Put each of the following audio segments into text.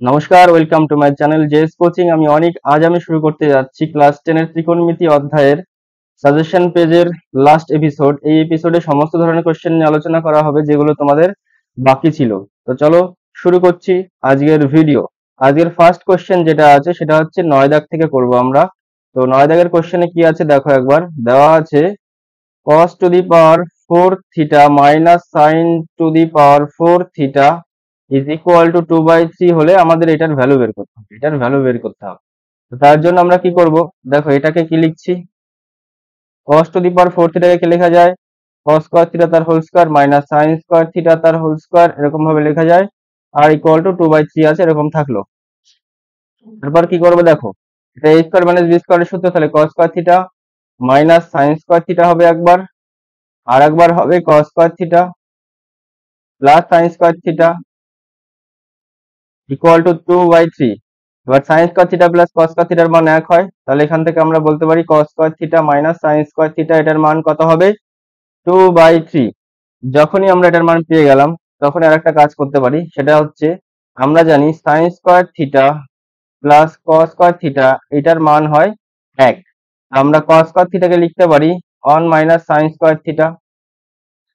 নমস্কার, welcome to my channel JS coaching. আমি অনিক। আজ আমি শুরু করতে যাচ্ছি ক্লাস 10 এর ত্রিকোণমিতি অধ্যায়ের সাজেশন পেজের লাস্ট এপিসোড। এই এপিসোডে সমস্ত ধরনের কোশ্চেন নিয়ে আলোচনা করা হবে যেগুলো তোমাদের বাকি ছিল। তো চলো শুরু করছি আজকের ভিডিও। আজকের ফার্স্ট কোশ্চেন যেটা আছে সেটা হচ্ছে 9 দাগ থেকে করব আমরা। তো 9 দাগের কোশ্চেনে কি আছে দেখো একবার। দেওয়া আছে cos to the power 4 theta minus sin to the power 4 theta is equal two 2/3 হলে আমাদের এটার ভ্যালু বের করতে হবে। তো তার জন্য আমরা কি করব, দেখো এটাকে কি লিখছি, cos টু দি পাওয়ার 4 থিটাকে কি লেখা যায়, cos স্কয়ার থিটা তার whole square minus sin square theta তার হোল স্কয়ার, এরকম ভাবে লেখা যায়। আর ইকুয়াল টু 2/3 আছে, এরকম থাকলো। তারপর কি করবো দেখো, এটা a স্কয়ার মাইনাস b স্কয়ারের সূত্র, তাহলে cos square theta minus sin square theta হবে একবার, আর একবার হবে cos square theta plus sin square theta equal two 2/3। এবার sin square theta plus cos square থিটার মান এক হয়, তাহলে এখান থেকে আমরা বলতে পারি cos square theta minus sin square theta এটার মান কত হবে, 2/3। যখনই আমরা এটার মান পেয়ে গেলাম তখন আর একটা কাজ করতে পারি, সেটা হচ্ছে আমরা জানি sin square theta plus cos square theta এটার মান হয় 1। আমরা cos স্কয়ার থিটাকে লিখতে পারি 1 মাইনাস sin স্কয়ার থিটা।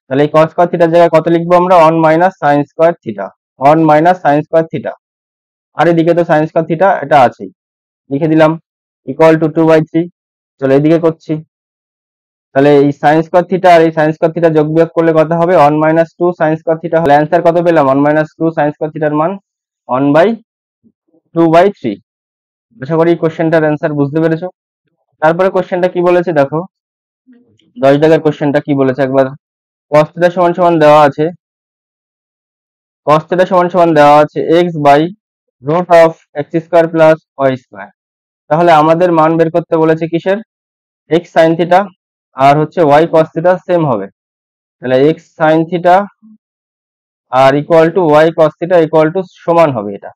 তাহলে এই cos স্কয়ার থিটার জায়গায় কত লিখবো আমরা, 1 minus sin square theta, 1 minus sin square theta. আর এদিকে তো sin স্কয়ার থিটা এটা আছেই, লিখে দিলাম ইকুয়াল টু 2/3। চলো এদিকে করছি, তাহলে এই sin স্কয়ার থিটা আর এই sin স্কয়ার থিটা যোগ বিয়োগ করলে কত হবে, 1 মাইনাস 2 sin স্কয়ার থিটা। হলে অ্যান্সার কত পেলাম, 1 মাইনাস 2 sin স্কয়ার থিটার মান 1/2/3। আশা করি কোশ্চেনটার অ্যান্সার বুঝতে পেরেছো। তারপরে কোশ্চেনটা কি বলেছে দেখো, 10 দাগের কোশ্চেনটা কি বলেছে একবার। cos থিটা সমান সমান দেওয়া আছে, cos থিটা সমান সমান দেওয়া আছে x by root of x square plus y square. তাহলে আমাদের মান বের করতে বলেছে কিসের, x sin থিটা আর হচ্ছে y cos থিটা সেম হবে। তাহলে x sin থিটা আর equal to y cos theta equal to সমান হবে এটা।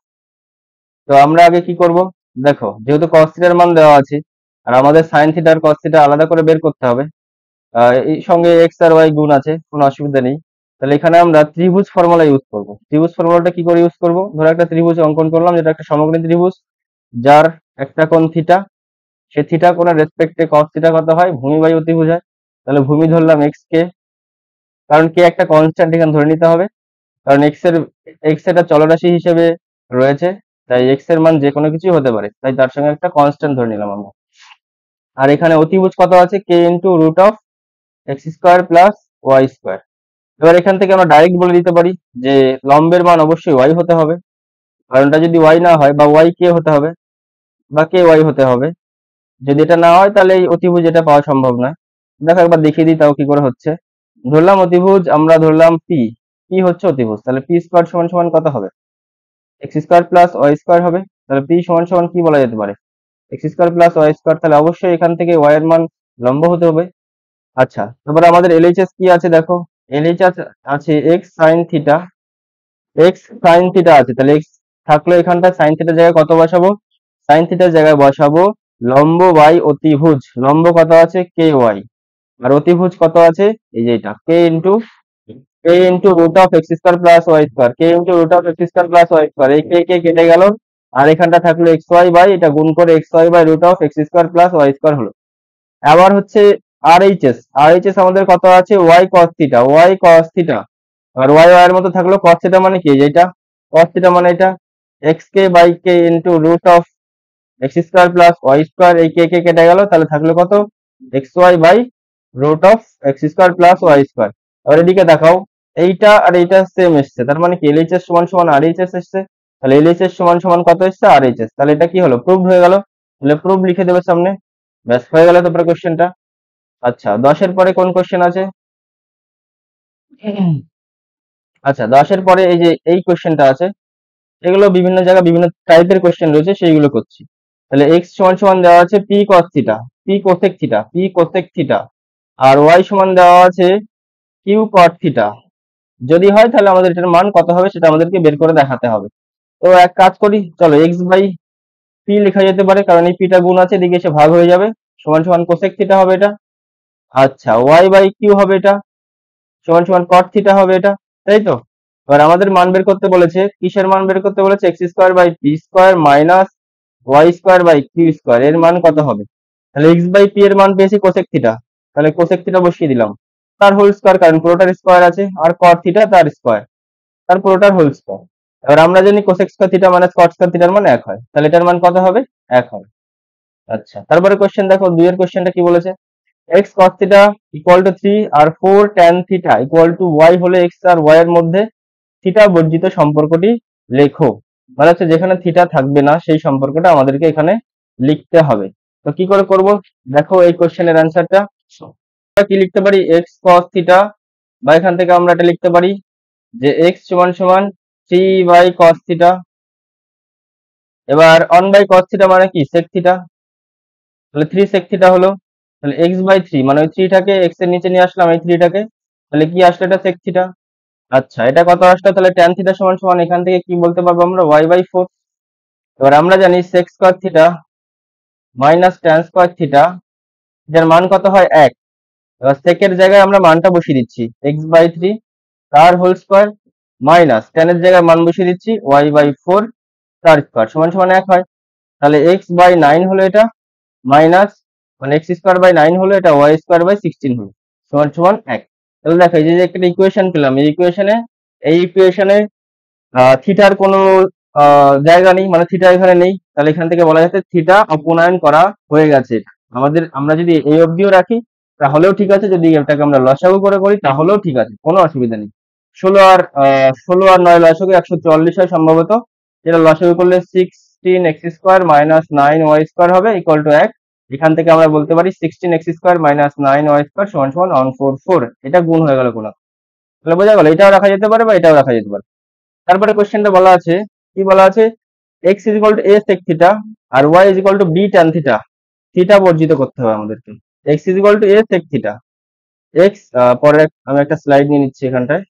তো আমরা আগে কি করব, দেখো যেহেতু cos থিটার মান দেওয়া আছে আর আমাদের sin থিটা আর cos থিটা আলাদা করে বের করতে হবে, এই সঙ্গে x আর y গুণ আছে, কোনো অসুবিধা নেই। তাহলে এখানে আমরা ত্রিভুজ ফর্মুলা ইউজ করব। ত্রিভুজ ফর্মুলাটা কি করে ইউজ করব, ধরো একটা ত্রিভুজ অঙ্কন করলাম যেটা একটা সমকোণী ত্রিভুজ, যার একটা কোণ থিটা, সে থিটা কোণের রেসপেক্টে cos থিটা কত হয়, ভূমি বাই অতিভুজ হয়। তাহলে ভূমি ধরলাম x কে, কারণ কে একটা কনস্ট্যান্ট এখানে ধরে নিতে হবে, কারণ x এটা চলরাশি হিসেবে রয়েছে, তাই x এর মান যে কোনো কিছুই হতে পারে, তাই তার সঙ্গে একটা কনস্ট্যান্ট ধরে নিলাম আমরা। আর এখানে অতিভুজ কত আছে, k into root of x square plus y square. এবার এখান থেকে আমরা ডাইরেক্ট বলে দিতে পারি যে লম্বের মান অবশ্যই y হতে হবে, কারণটা যদি y না হয় বা y কে হতে হবে বা কে y হতে হবে। যদি এটা না হয় তাহলে এই অতিভুজ এটা পাওয়া সম্ভব নয়। দেখো একবার দেখিয়ে দিই তাও কি করে হচ্ছে। ধরলাম অতিভুজ, আমরা ধরলাম p হচ্ছে অতিভুজ, তাহলে p স্কোয়ার সমান সমান কত হবে, x square plus y square হবে। তাহলে p সমান সমান কি বলা যেতে পারে, x square plus y square. তাহলে অবশ্যই এখান থেকে y এর মান লম্ব হতে হবে। আচ্ছা, তারপরে আমাদের এলএইচএস কি আছে দেখো, এলএইচএস আছে x sine theta, x sine theta আছে, তাহলে এক্স থাকলো এখানটা, সাইন থিটার জায়গায় কত বসাবো, সাইন থিটার জায়গায় বসাবো লম্ব বাই অতিভুজ। লম্ব কত আছে, কে ওয়াই, আর অতিভুজ কত আছে, এই যে এটা k into root of x square plus y square, k into root of x square plus y square. এই কে কেটে গেল, আর এখানটা থাকলো এক্স ওয়াই বাই, এটা গুণ করে x y by root of x square plus y square হলো। আবার হচ্ছে আর এইচ এস আমাদের কত আছে, ওয়াই কস থিটা, আর ওয়াই এর মতো থাকলো কস থিটা মানে কি, যেটা কস থিটা মানে এটা x k by k into root of x square plus y square. এই কে কেটে গেল, তাহলে থাকলো কত, x y by root of x square plus y square. এবার এদিকে দেখাও, এইটা আর এইটা সেম এসছে, তার মানে কি এলএইচএস সমান সমান আর এইচ এস এসছে। তাহলে এলএইচএস সমান সমান কত এসছে, আর এইচ এস। তাহলে এটা কি হলো, প্রুভড হয়ে গেল। তাহলে প্রুভ লিখে দেবে সামনে, ব্যাস হয়ে গেল তারপরে কোশ্চেনটা। আচ্ছা, 10-এর পরে কোন কোশ্চেন আছে, আচ্ছা 10-এর পরে এই যে এই কোশ্চেনটা আছে, এগুলো বিভিন্ন জায়গায় বিভিন্ন টাইপের কোশ্চেন রয়েছে, সেইগুলো করছি। তাহলে এক্স সমান সমান দেওয়া আছে p cos theta, p cosec theta, আর ওয়াই সমান দেওয়া আছে কিউ কট থিটা। যদি হয় তাহলে আমাদের এটার মান কত হবে সেটা আমাদেরকে বের করে দেখাতে হবে। তো এক কাজ করি, চলো এক্স বাই পি লেখা যেতে পারে, কারণ এই পিটা গুণ আছে, এদিকে এসে ভাগ হয়ে যাবে, সমান সমান কোসেক থিটা হবে এটা। আচ্ছা, ওয়াই বাই কিউ হবে এটা, সমান সমান কট থিটা হবে এটা, তাই তো। এবার আমাদের মান বের করতে বলেছে, কিসের মান বের করতে বলেছে? X square by p square minus y square by q square, এর মান কত হবে? তাহলে এক্স বাই পি এর মান পেয়েছি কোসেক থিটা, তাহলে কোসেক থিটা বসিয়ে দিলাম, তার হোল স্কোয়ার, কারণ পুরোটার স্কোয়ার আছে, আর কট থিটা তার স্কোয়ার, তার পুরোটার হোল স্কোয়ার। এবার আমরা জানি cosec square theta minus cot square থিটার মান 1 হয়, তাহলে এটার মান কত হবে? 1 হবে। আচ্ছা, তারপরে কোশ্চেন দেখো, দুইয়ের কোশ্চেনটা কি বলেছে? X cos theta equal to 3 আর 4 tan theta equal to y হলে এক্স আর ওয়াই এর মধ্যে থিটা বর্জিত সম্পর্কটি লেখো। মানে হচ্ছে যেখানে থিটা থাকবে না সেই সম্পর্কটা আমাদেরকে এখানে লিখতে হবে। তো কি করে করব? দেখো এই কোশ্চেনের অ্যান্সারটা কি লিখতে পারি? এক্স কস থিটা, বা এখান থেকে আমরা এটা লিখতে পারি যে এক্স সমান সমান 3 বাই কস থিটা। এবার 1 বাই কস থিটা মানে কি? সেক থিটা, তাহলে 3 সেক থিটা হলো, তাহলে এক্স বাই 3 মানে ওই 3 টাকে এক্স এর নিচে নিয়ে আসলাম, এই 3 টাকে, তাহলে কি আসলো? এটা সেক থিটা। আচ্ছা, এটা কত আসলো? তাহলে ট্যান থিটা সমান সমান এখান থেকে কি বলতে পারবো আমরা? Y by 4। এবার আমরা জানি sec square theta minus tan square theta, যার মান কত হয়? 1। এবার সেকের জায়গায় আমরা মানটা বসিয়ে দিচ্ছি এক্স বাই 3 তার হোল স্কোয়ার মাইনাস ট্যানের জায়গায় মান বসিয়ে দিচ্ছি ওয়াই বাই 4 তার স্কোয়ার সমান সমান 1 হয়। তাহলে এক্স বাই 9 হলো এটা, মাইনাস মানে এক্স স্কোয়ার বাই 9 হলো এটা, ওয়াই স্কোয়ার বাই 16 হলো সমান সমান 1। তাহলে দেখো এই যে একটা ইকুয়েশন পেলাম, এই ইকুয়েশনে থিটার কোনো জায়গা নেই, মানে থিটা এখানে নেই, তাহলে এখান থেকে বলা যাচ্ছে থিটা অপনয়ন করা হয়ে গেছে। আমরা যদি এই অবধিও রাখি তাহলেও ঠিক আছে, যদি এটাকে আমরা লসাগু করে করি তাহলেও ঠিক আছে, কোনো অসুবিধা নেই। 16 আর 9 লসাগু 144 হয় সম্ভবত, যেটা লসাগু করলে 16 x square minus 9 y square হবে ইকুয়াল টু 1। এখান থেকে আমরা বলতে পারি 16 x square minus 9 y square সমান সমান 144। এটা গুণ হয়ে গেল কোনো, তাহলে বোঝা গেল এটাও রাখা যেতে পারে বা এটাও রাখা যেতে পারে। তারপরে কোশ্চেনটা বলা আছে, কি বলা আছে? X is equal to a sec theta আর y is equal to b tan theta, theta বর্জিত করতে হবে আমাদেরকে। X is equal to a sec theta, x পরে আমি একটা স্লাইড নিয়ে নিচ্ছি এখানটায়,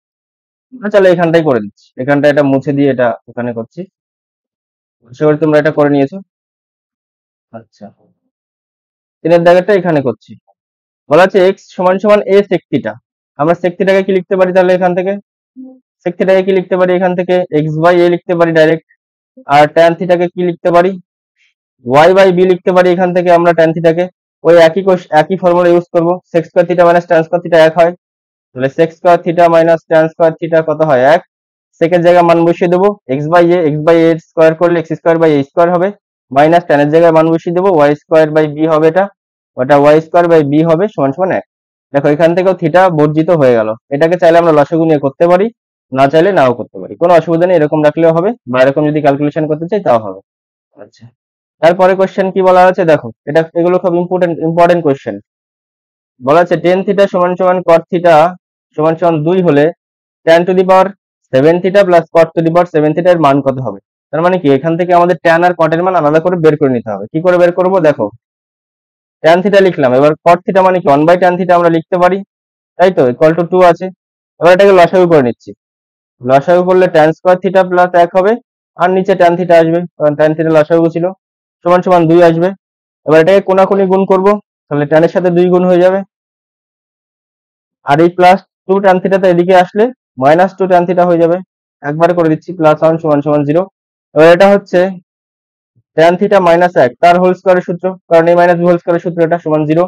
চলো এখানটাই করে দিচ্ছি, এখানটায় এটা মুছে দিয়ে এটা ওখানে করছি, আশা করি তোমরা এটা করে নিয়েছো। আচ্ছা, তিনের দাগেরটা এখানে করছি। বলা আছে এক্স সমান সমান এ সেক থিটা, আমরা সেক থিটাকে কি লিখতে পারি? তাহলে এখান থেকে সেক থিটাকে কি লিখতে পারি? এখান থেকে এক্স বাই এ লিখতে পারি ডাইরেক্ট। আর ট্যান থিটাকে কি লিখতে পারি? ওয়াই বাই বি লিখতে পারি। এখান থেকে আমরা ট্যান থিটাকে ওই একই ফর্মুলা ইউজ করবো, sec square theta minus tan square theta 1 হয়, তাহলে sec square theta minus tan square theta কত হয়? 1। সেকের জায়গায় মান বসিয়ে দেবো এক্স বাই এ স্কোয়ার করলে x square by a square হবে, মাইনাস ট্যানের জায়গায় মান বসিয়ে দেবো ওয়াই স্কোয়ার বাই বি হবে, ওটা ওয়াই স্কোয়ার বাই বি হবে সমান সমান 1। দেখো এখান থেকেও থিটা বর্জিত হয়ে গেল। এটাকে চাইলে আমরা লসাগু নিয়ে করতে পারি, না চাইলে নাও করতে পারি, কোনো অসুবিধা নেই, এরকম রাখলেও হবে বা এরকম যদি ক্যালকুলেশন করতে চাই তাও হবে। আচ্ছা, তারপরে কোশ্চেন কি বলা আছে দেখো, এগুলো খুব ইম্পর্টেন্ট কোশ্চেন। বলা আছে টেন থিটা সমান সমান কট থিটা সমান সমান 2 হলে tan to the power 7 theta plus cot to the power 7 theta এর মান কত হবে? তার মানে কি এখান থেকে আমাদের ট্যান আর কটের মান আলাদা করে বের করে নিতে হবে। কি করে বের করব? দেখো ট্যান থিটা লিখলাম, এবার কট থিটা মানে কি 1 বাই ট্যান থিটা আমরা লিখতে পারি, তাই তো, ইকুয়াল টু 2 আছে। এবার এটাকে লসাগু করে নিচ্ছি, লসাগু করলে ট্যান স্কোয়ার থিটা প্লাস 1 হবে, আর নিচে ট্যান থিটা আসবে, কারণ ট্যান থিটা লসাগু ছিল, সমান সমান 2 আসবে। এবার এটাকে কোনাকুনি গুণ করব, তাহলে ট্যানের সাথে 2 গুণ হয়ে যাবে, আর এই প্লাস 2 ট্যান থিটাতে এদিকে আসলে মাইনাস 2 ট্যান থিটা হয়ে যাবে। একবারে করে দিচ্ছি, প্লাস 1 সমান সমান 0। এবার এটা হচ্ছে ট্যান থিটা মাইনাস 1 তার হোল স্কোয়ারের সূত্র, কারণ এই মাইনাস বি হোল স্কোয়ারের সূত্র, এটা সমান 0।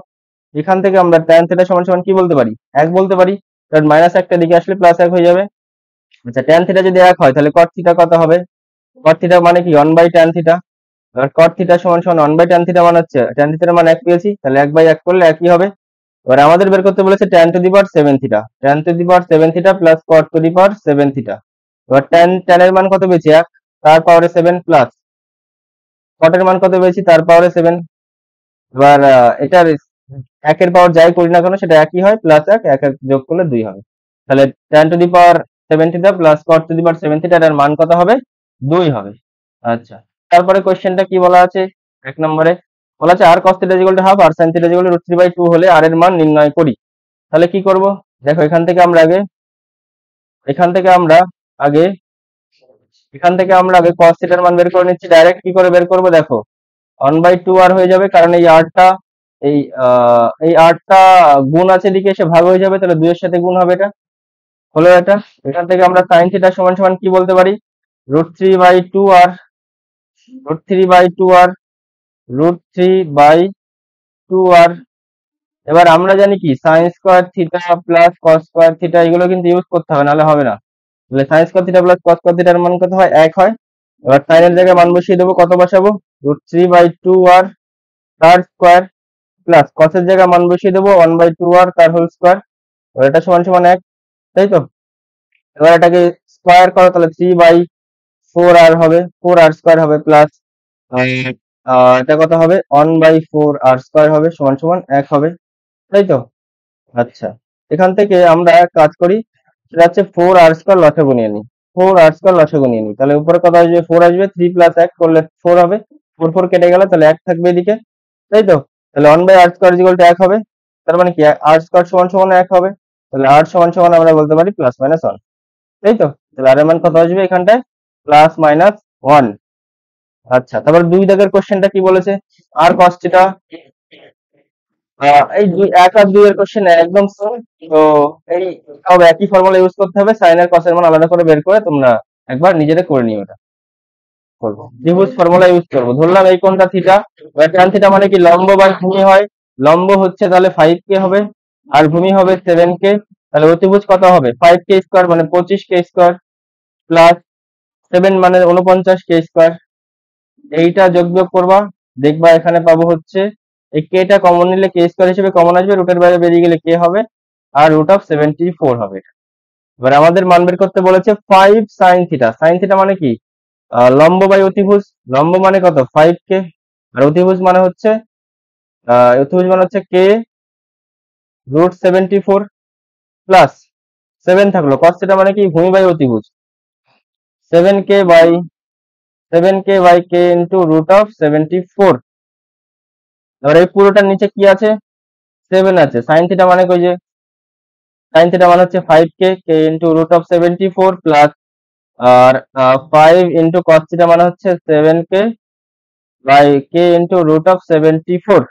এখান থেকে আমরা ট্যান থিটা সমান সমান কি বলতে পারি? 1 বলতে পারি, কারণ মাইনাস 1টা দিকে আসলে প্লাস 1 হয়ে যাবে। আচ্ছা, ট্যান থিটা যদি 1 হয় তাহলে কট থিটা কত হবে? কট থিটা মানে কি 1 বাই ট্যান থিটা, এবার কট থিটা সমান সমান 1 বাই ট্যান থিটা মানে হচ্ছে ট্যান থিটার মান 1 পেয়েছি, তাহলে 1 বাই 1 করলে একই হবে। এবার আমাদের বের করতে বলেছে tan to the power 7 theta, tan to the power 7 theta plus cot to the power 7 theta. এবার ট্যান এর মান কত পেয়েছি? 1 তার পাওয়ারে 7 প্লাস কটের মান কত পেয়েছি? তার পাওয়ারে 7। এবার এটার 1 এর পাওয়ার যাই করি না কেন সেটা একই হয়, প্লাস 1 1 যোগ করলে 2 হবে, তাহলে tan to the power 7 theta plus cot to the power 7 theta এর মান কত হবে? 2 হবে। আচ্ছা, তারপরে কোশ্চেনটা কি বলা আছে? 1 নম্বরে বলা আছে আর cos theta equal to half আর sin থিটা ইকুয়াল টু √3/2 হলে আর এর মান নির্ণয় করি। তাহলে কি করব? দেখো এখান থেকে আমরা আগে cos থিটার মান বের করে নিচ্ছি। ডাইরেক্ট কি করে বের করব? দেখো 1/2 আর হয়ে যাবে, কারণ এই আরটা গুণ আছে এদিকে এসে ভাগ হয়ে যাবে, তাহলে 2 এর সাথে গুণ হবে এটা, হলো এটা। এখান থেকে আমরা সাইন থিটা সমান সমান কি বলতে পারি, √3/2 আর √3/2 আর এবার আমরা জানি কি sign square theta plus cos square theta, এগুলো কিন্তু ইউজ করতে হবে, নাহলে হবে না। তাহলে sign square theta plus cos square থিটার মান কত হয়, 1 হয়। এবার সাইনের জায়গায় মান বসিয়ে দেবো, কত বসাবো, √3/2 আর তার স্কোয়ার, প্লাস কসের জায়গায় মান বসিয়ে দেবো 1/2 আর তার হোল স্কোয়ার। এবার এটা সমান সমান 1, তাই তো। এবার এটাকে স্কোয়ার করো, তাহলে 3/4 আর হবে, 4r স্কোয়ার হবে, প্লাস এটা কত হবে, 1/4r স্কোয়ার হবে, সমান সমান 1 হবে, তাই তো। আচ্ছা, এখান থেকে আমরা এক কাজ করি, সেটা হচ্ছে 4r স্কোয়ার লসাগু নিয়ে নিই। 4r স্কোয়ার লসাগু নিয়ে নিই, তাহলে উপরে কত আসবে, 4 আসবে, 3 + 1 করলে 4 হবে, 4 কেটে গেল, তাহলে 1 থাকবে এদিকে, তাই তো। তাহলে 1/r স্কোয়ার = 1 হবে, তার মানে কি r স্কোয়ার সমান সমান 1 হবে, তাহলে r সমান সমান আমরা বলতে পারি +-1, তাই তো। তাহলে r এর মান কত আসবে এখানটায়, +-1। আচ্ছা, তারপর 2 দাগের কোশ্চেনটা কি বলেছে, r cos θ। এই 1 আর 2 এর কোশ্চেন একদম সেম। তো এই সব একই ফর্মুলা ইউজ করতে হবে, সাইন আর কসের মান আলাদা করে বের করে তোমরা একবার নিজেরা করে নিও। এটা করবো, ত্রিভুজ ফর্মুলা ইউজ করবো। ধরলাম এই কোণটা থিটা, এবার tan থিটা মানে কি, লম্ব বাই ভূমি হয়। লম্ব হচ্ছে তাহলে 5k হবে, আর ভূমি হবে 7k। তাহলে অতিভুজ কত হবে, 5k স্কোয়ার মানে 25k স্কোয়ার, প্লাস 7 মানে 49k স্কোয়ার। এইটা যোগ বিয়োগ করবা, দেখবা এখানে পাবো হচ্ছে এই কে টা কমন নিলে কে স্কোয়ার হিসেবে কমন আসবে, রুটের বাইরে বেরিয়ে গেলে কে হবে, আর √74 হবে এটা। এবার আমাদের মান বের করতে বলেছে 5 sin থিটা। সাইন থিটা মানে কি, লম্ব বাই অতিভুজ। লম্ব মানে কত, 5k, আর অতিভুজ মানে হচ্ছে কে √74 প্লাস 7 থাকলো, cos থিটা মানে কি, ভূমি বাই অতিভুজ, 7k বাই k ইন্টু √74। এবার এই পুরোটার নিচে কি আছে, 7 আছে। সাইন থিটা মানে কই যে, সাইন থিটা মানে হচ্ছে 5k, k ইন্টু √74 প্লাস, আর 5 ইন্টু cos থিটা মানে হচ্ছে 7k বাই k ইন্টু √74।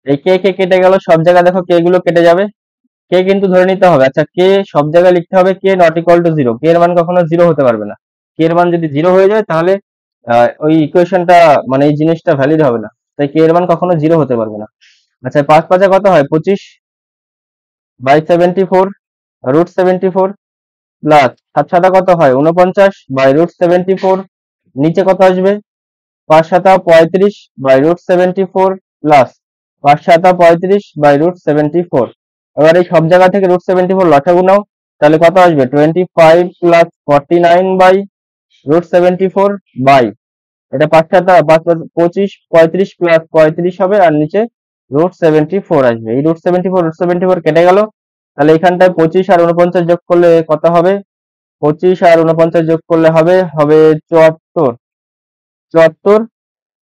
এই কে কে কেটে গেল, সব জায়গায় দেখো কে গুলো কেটে যাবে, কে কিন্তু ধরে নিতে হবে। আচ্ছা, কে সব জায়গায় লিখতে হবে কে নট ইকুয়াল টু 0, কে এর মান কখনো 0 হতে পারবে না। কে এর মান যদি 0 হয়ে যায় তাহলে ওই ইকুয়েশনটা মানে এই জিনিসটা ভ্যালিড হবে না, তাই কে এর মান কখনো 0 হতে পারবে না। আচ্ছা, 5 5 কত হয়, 25/74 √74 প্লাস 7 7 কত হয়, 49/√74। নিচে কত আসবে, 5 7 35/√74 প্লাস 5 7 35/√74। এবার এই সব জায়গা থেকে √74 লসাগু নাও, তাহলে কত আসবে, 25 প্লাস 49/√74 বাই, এটা 5 7 25, 35 প্লাস 35 হবে, আর নিচে √74 আসবে। এই √74 কেটে গেল, তাহলে এখানটায় 25 আর 49 যোগ করলে কত হবে, 25 আর 49 যোগ করলে হবে 74,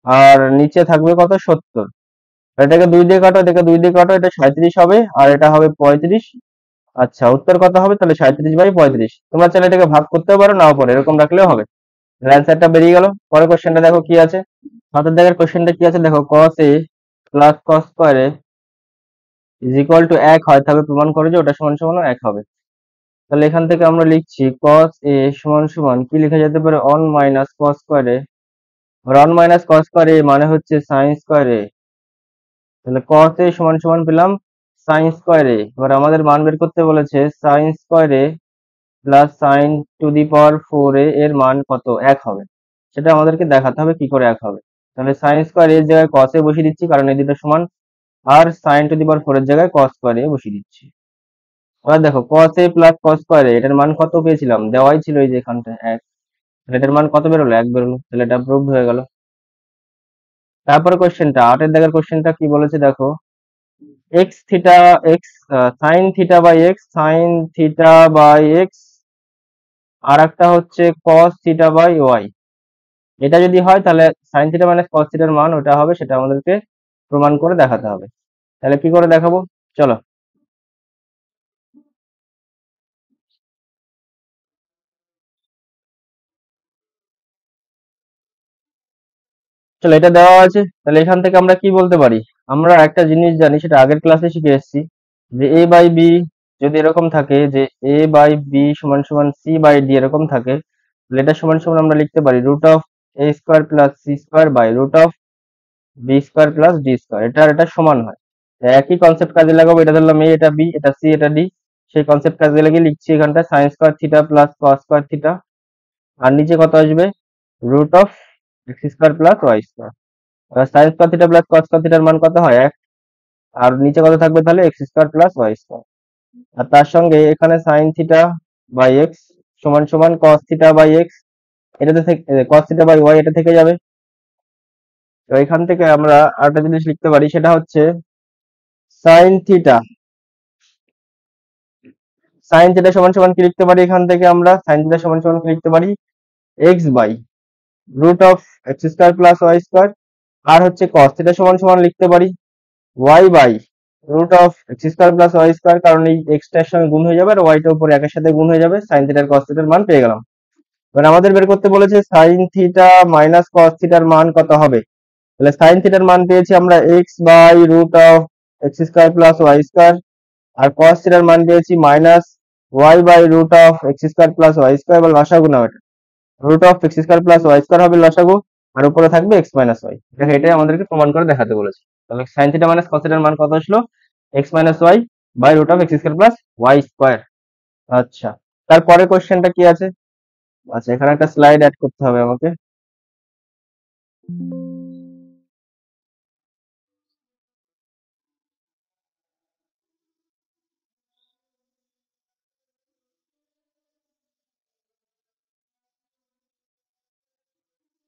আর নিচে থাকবে কত, 70। এটাকে 2 দিয়ে কাটো, এটাকে 2 দিয়ে কাটো, এটা 37 হবে, আর এটা হবে 35। আচ্ছা, উত্তর কত হবে, তাহলে 37/35। তোমরা চাইলে এটাকে ভাগ করতেও পারো, নাও পারো, এরকম রাখলেও হবে। অ্যান্সারটা বেরিয়ে গেল। পরের কোশ্চেনটা দেখো কি আছে, 7 দাগের কোশ্চেনটা কি আছে দেখো, cos a plus cos square a is equal to 1 হয়, তবে প্রমাণ করে যে ওটা সমান সমান 1 হবে। তাহলে এখান থেকে আমরা লিখছি cos a সমান সমান কি লেখা যেতে পারে, 1 minus cos square a। 1 minus cos square a মানে হচ্ছে sin স্কয়ার a। তাহলে cos a সমান সমান পেলাম sin স্কয়ার a। এবার আমাদের মান বের করতে বলেছে sin square a plus sin to the power 4a এর মান কত, 1 হবে। সেটা আমাদেরকে দেখাতে হবে কি করে 1 হবে। তাহলে sin স্কয়ার a এর জায়গায় cos a বসিয়ে দিচ্ছি, কারণ এই দুটো সমান, আর sin টু দি পাওয়ার 4 এর জায়গায় cos স্কয়ার a বসিয়ে দিচ্ছি। এবার দেখো cos a plus cos square a, এটার মান কত পেয়েছিলাম, দেওয়াই ছিল এই যে এখানটা 1। তাহলে এটার মান কত বেরোলো, 1 বেরোলো, তাহলে এটা প্রুভড হয়ে গেল। তারপরে কোশ্চেনটা 8 এর দাগের কোশ্চেনটা কি বলেছে দেখো, x theta x sin theta by x, sin theta by x, আর একটা হচ্ছে cos থিটা বাই y। এটা যদি হয় তাহলে sin থিটা মাইনাস cos থিটার মান ওটা হবে, সেটা আমাদেরকে প্রমাণ করে দেখাতে হবে। তাহলে কি করে দেখাবো, চলো। চলো, এটা দেওয়া আছে, তাহলে এখান থেকে আমরা কি বলতে পারি, আমরা একটা জিনিস জানি, সেটা আগের ক্লাসে শিখে এসেছি, যে a বাই বি যদি এরকম থাকে যে a বাই বি সমান সমান সি বাই ডি এরকম থাকে, তাহলে এটা সমান সমান আমরা লিখতে পারি root of a square plus c square by root of b square plus d square. এটা সমান হয়। একই কনসেপ্ট কাজে লাগাবো, এটা ধরলাম এ, এটা বি, এটা সি, এটা ডি। সেই কনসেপ্ট কাজে লাগিয়ে লিখছি এখানটা sine square theta plus cos square theta, আর নিচে কত আসবে root of x square plus y square. Sine square theta plus cos square থিটার মান কত হয় 1, আর নিচে কত থাকবে তাহলে x square plus y square. আর তার সঙ্গে এখানে সাইন থিটা বাই এক্স সমান সমান কস থিটা বাই এক্স, এটাতে থেকে কস থিটা বাই ওয়াই এটা থেকে যাবে। তো এখান থেকে আমরা আরেকটা জিনিস লিখতে পারি, সেটা হচ্ছে সাইন থিটা সমান সমান কি লিখতে পারি, এখান থেকে আমরা সাইন থিটা সমান সমান কি লিখতে পারি x by root of x square plus y square, আর হচ্ছে কস থিটা সমান সমান লিখতে পারি y by root of x square plus y square, কারণ এই এক্সটার সঙ্গে গুণ হয়ে যাবে আর ওয়াইটা উপরে একের সাথে গুণ হয়ে যাবে, সাইন থিটার কস থিটার মান পেয়ে গেলাম। এবার আমাদের বের করতে বলেছে সাইন থিটা মাইনাস কস থিটার মান কত হবে। তাহলে সাইন থিটার মান পেয়েছি আমরা x by root of x square plus y square, আর কস থিটার মান পেয়েছি minus y by root of x square plus y square. এবার লসাগু নাও, এটা root of x square plus y square হবে লসাগু, আর উপরে থাকবে এক্স মাইনাস ওয়াই। দেখো এটাই আমাদেরকে প্রমাণ করে দেখাতে বলেছে। তাহলে সাইন থিটা মাইনাস কস থিটার মান কত আসলো x minus y by root of x square plus y square. আচ্ছা, তারপরে কোশ্চেনটা কি আছে? আচ্ছা, এখানে একটা স্লাইড অ্যাড করতে হবে আমাকে।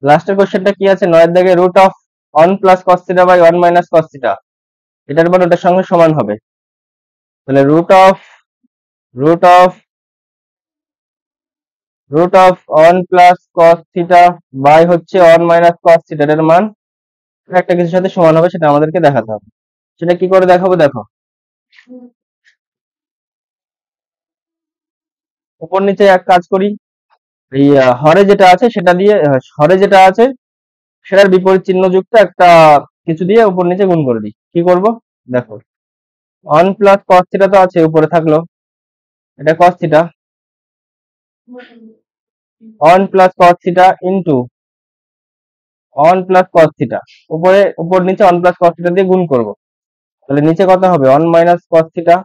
লাস্টের কোশ্চেনটা কি আছে 9 এর দাগে root of 1 plus cos theta by 1 minus cos theta, এটার মান ওটার সঙ্গে সমান হবে। তাহলে root of 1 plus cos theta by হচ্ছে 1 মাইনাস কস থিটা, এর মান একটা কিছুর সাথে সমান হবে, সেটা আমাদেরকে দেখাতে হবে। সেটা কি করে দেখাবো দেখো, উপর নিচে এক কাজ করি, এই হরে যেটা আছে সেটা দিয়ে সেটার বিপরীত চিহ্ন যুক্ত একটা কিছু দিয়ে উপর নিচে গুণ করে দিই। কি করব দেখো, 1 প্লাস কস থিটা তো আছে উপরে থাকলো, এটা cos theta, 1 plus cos theta into 1 plus cos theta, উপর নিচে 1 প্লাস কস থিটা দিয়ে গুণ করব। তাহলে নিচে কত হবে 1 মাইনাস কস থিটা,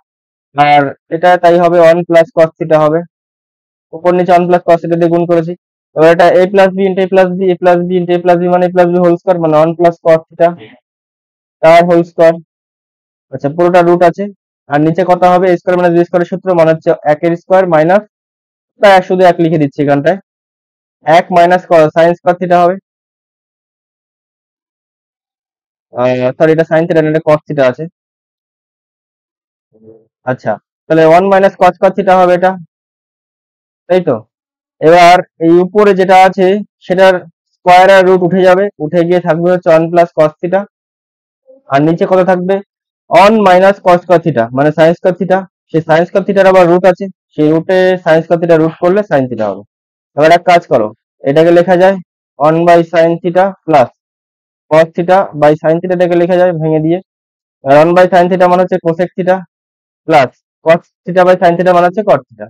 আর এটা তাই হবে 1 প্লাস কস থিটা হবে, উপর নিচে 1 প্লাস কস থিটা দিয়ে গুণ করেছি। এবার এটা a plus b into a plus b, a plus b into a plus b মানে a plus b whole square, মানে 1 প্লাস কস থিটা তার হোল স্কয়ার। আচ্ছা, পুরোটা রুট আছে, আর নিচে কত হবে a স্কয়ার মাইনাস বি স্কয়ারের সূত্র মানে হচ্ছে 1 এর স্কয়ার মাইনাস, তাই শুধু 1 লিখে দিচ্ছি এখানটায়, 1 মাইনাস সাইন স্কয়ার থিটা হবে, সরি এটা সাইন থিটা না, এটা কস থিটা আছে। আচ্ছা, তাহলে 1 মাইনাস কস স্কয়ার থিটা হবে এটা, তাই তো। এবার এই উপরে যেটা আছে সেটার স্কয়ার আর রুট উঠে যাবে, উঠে গিয়ে থাকবে হচ্ছে 1 প্লাস কস থিটা, আর নিচে কত থাকবে 1 মাইনাস কস স্কয়ার থিটা মানে সাইন স্কয়ার থিটা। সেই সাইন স্কয়ার থিটার আবার রুট আছে, সেই রুটে সাইন স্কয়ার থিটা রুট করলে সাইন থিটা হবে। এবার এক কাজ করো, এটাকে লেখা যায় 1 by sine theta plus cos theta by sine থিটাটাকে লেখা যায় ভেঙে দিয়ে, আর 1 বাই সাইন থিটা মানে হচ্ছে cosec theta plus cos theta by sine theta মানে হচ্ছে কট থিটা।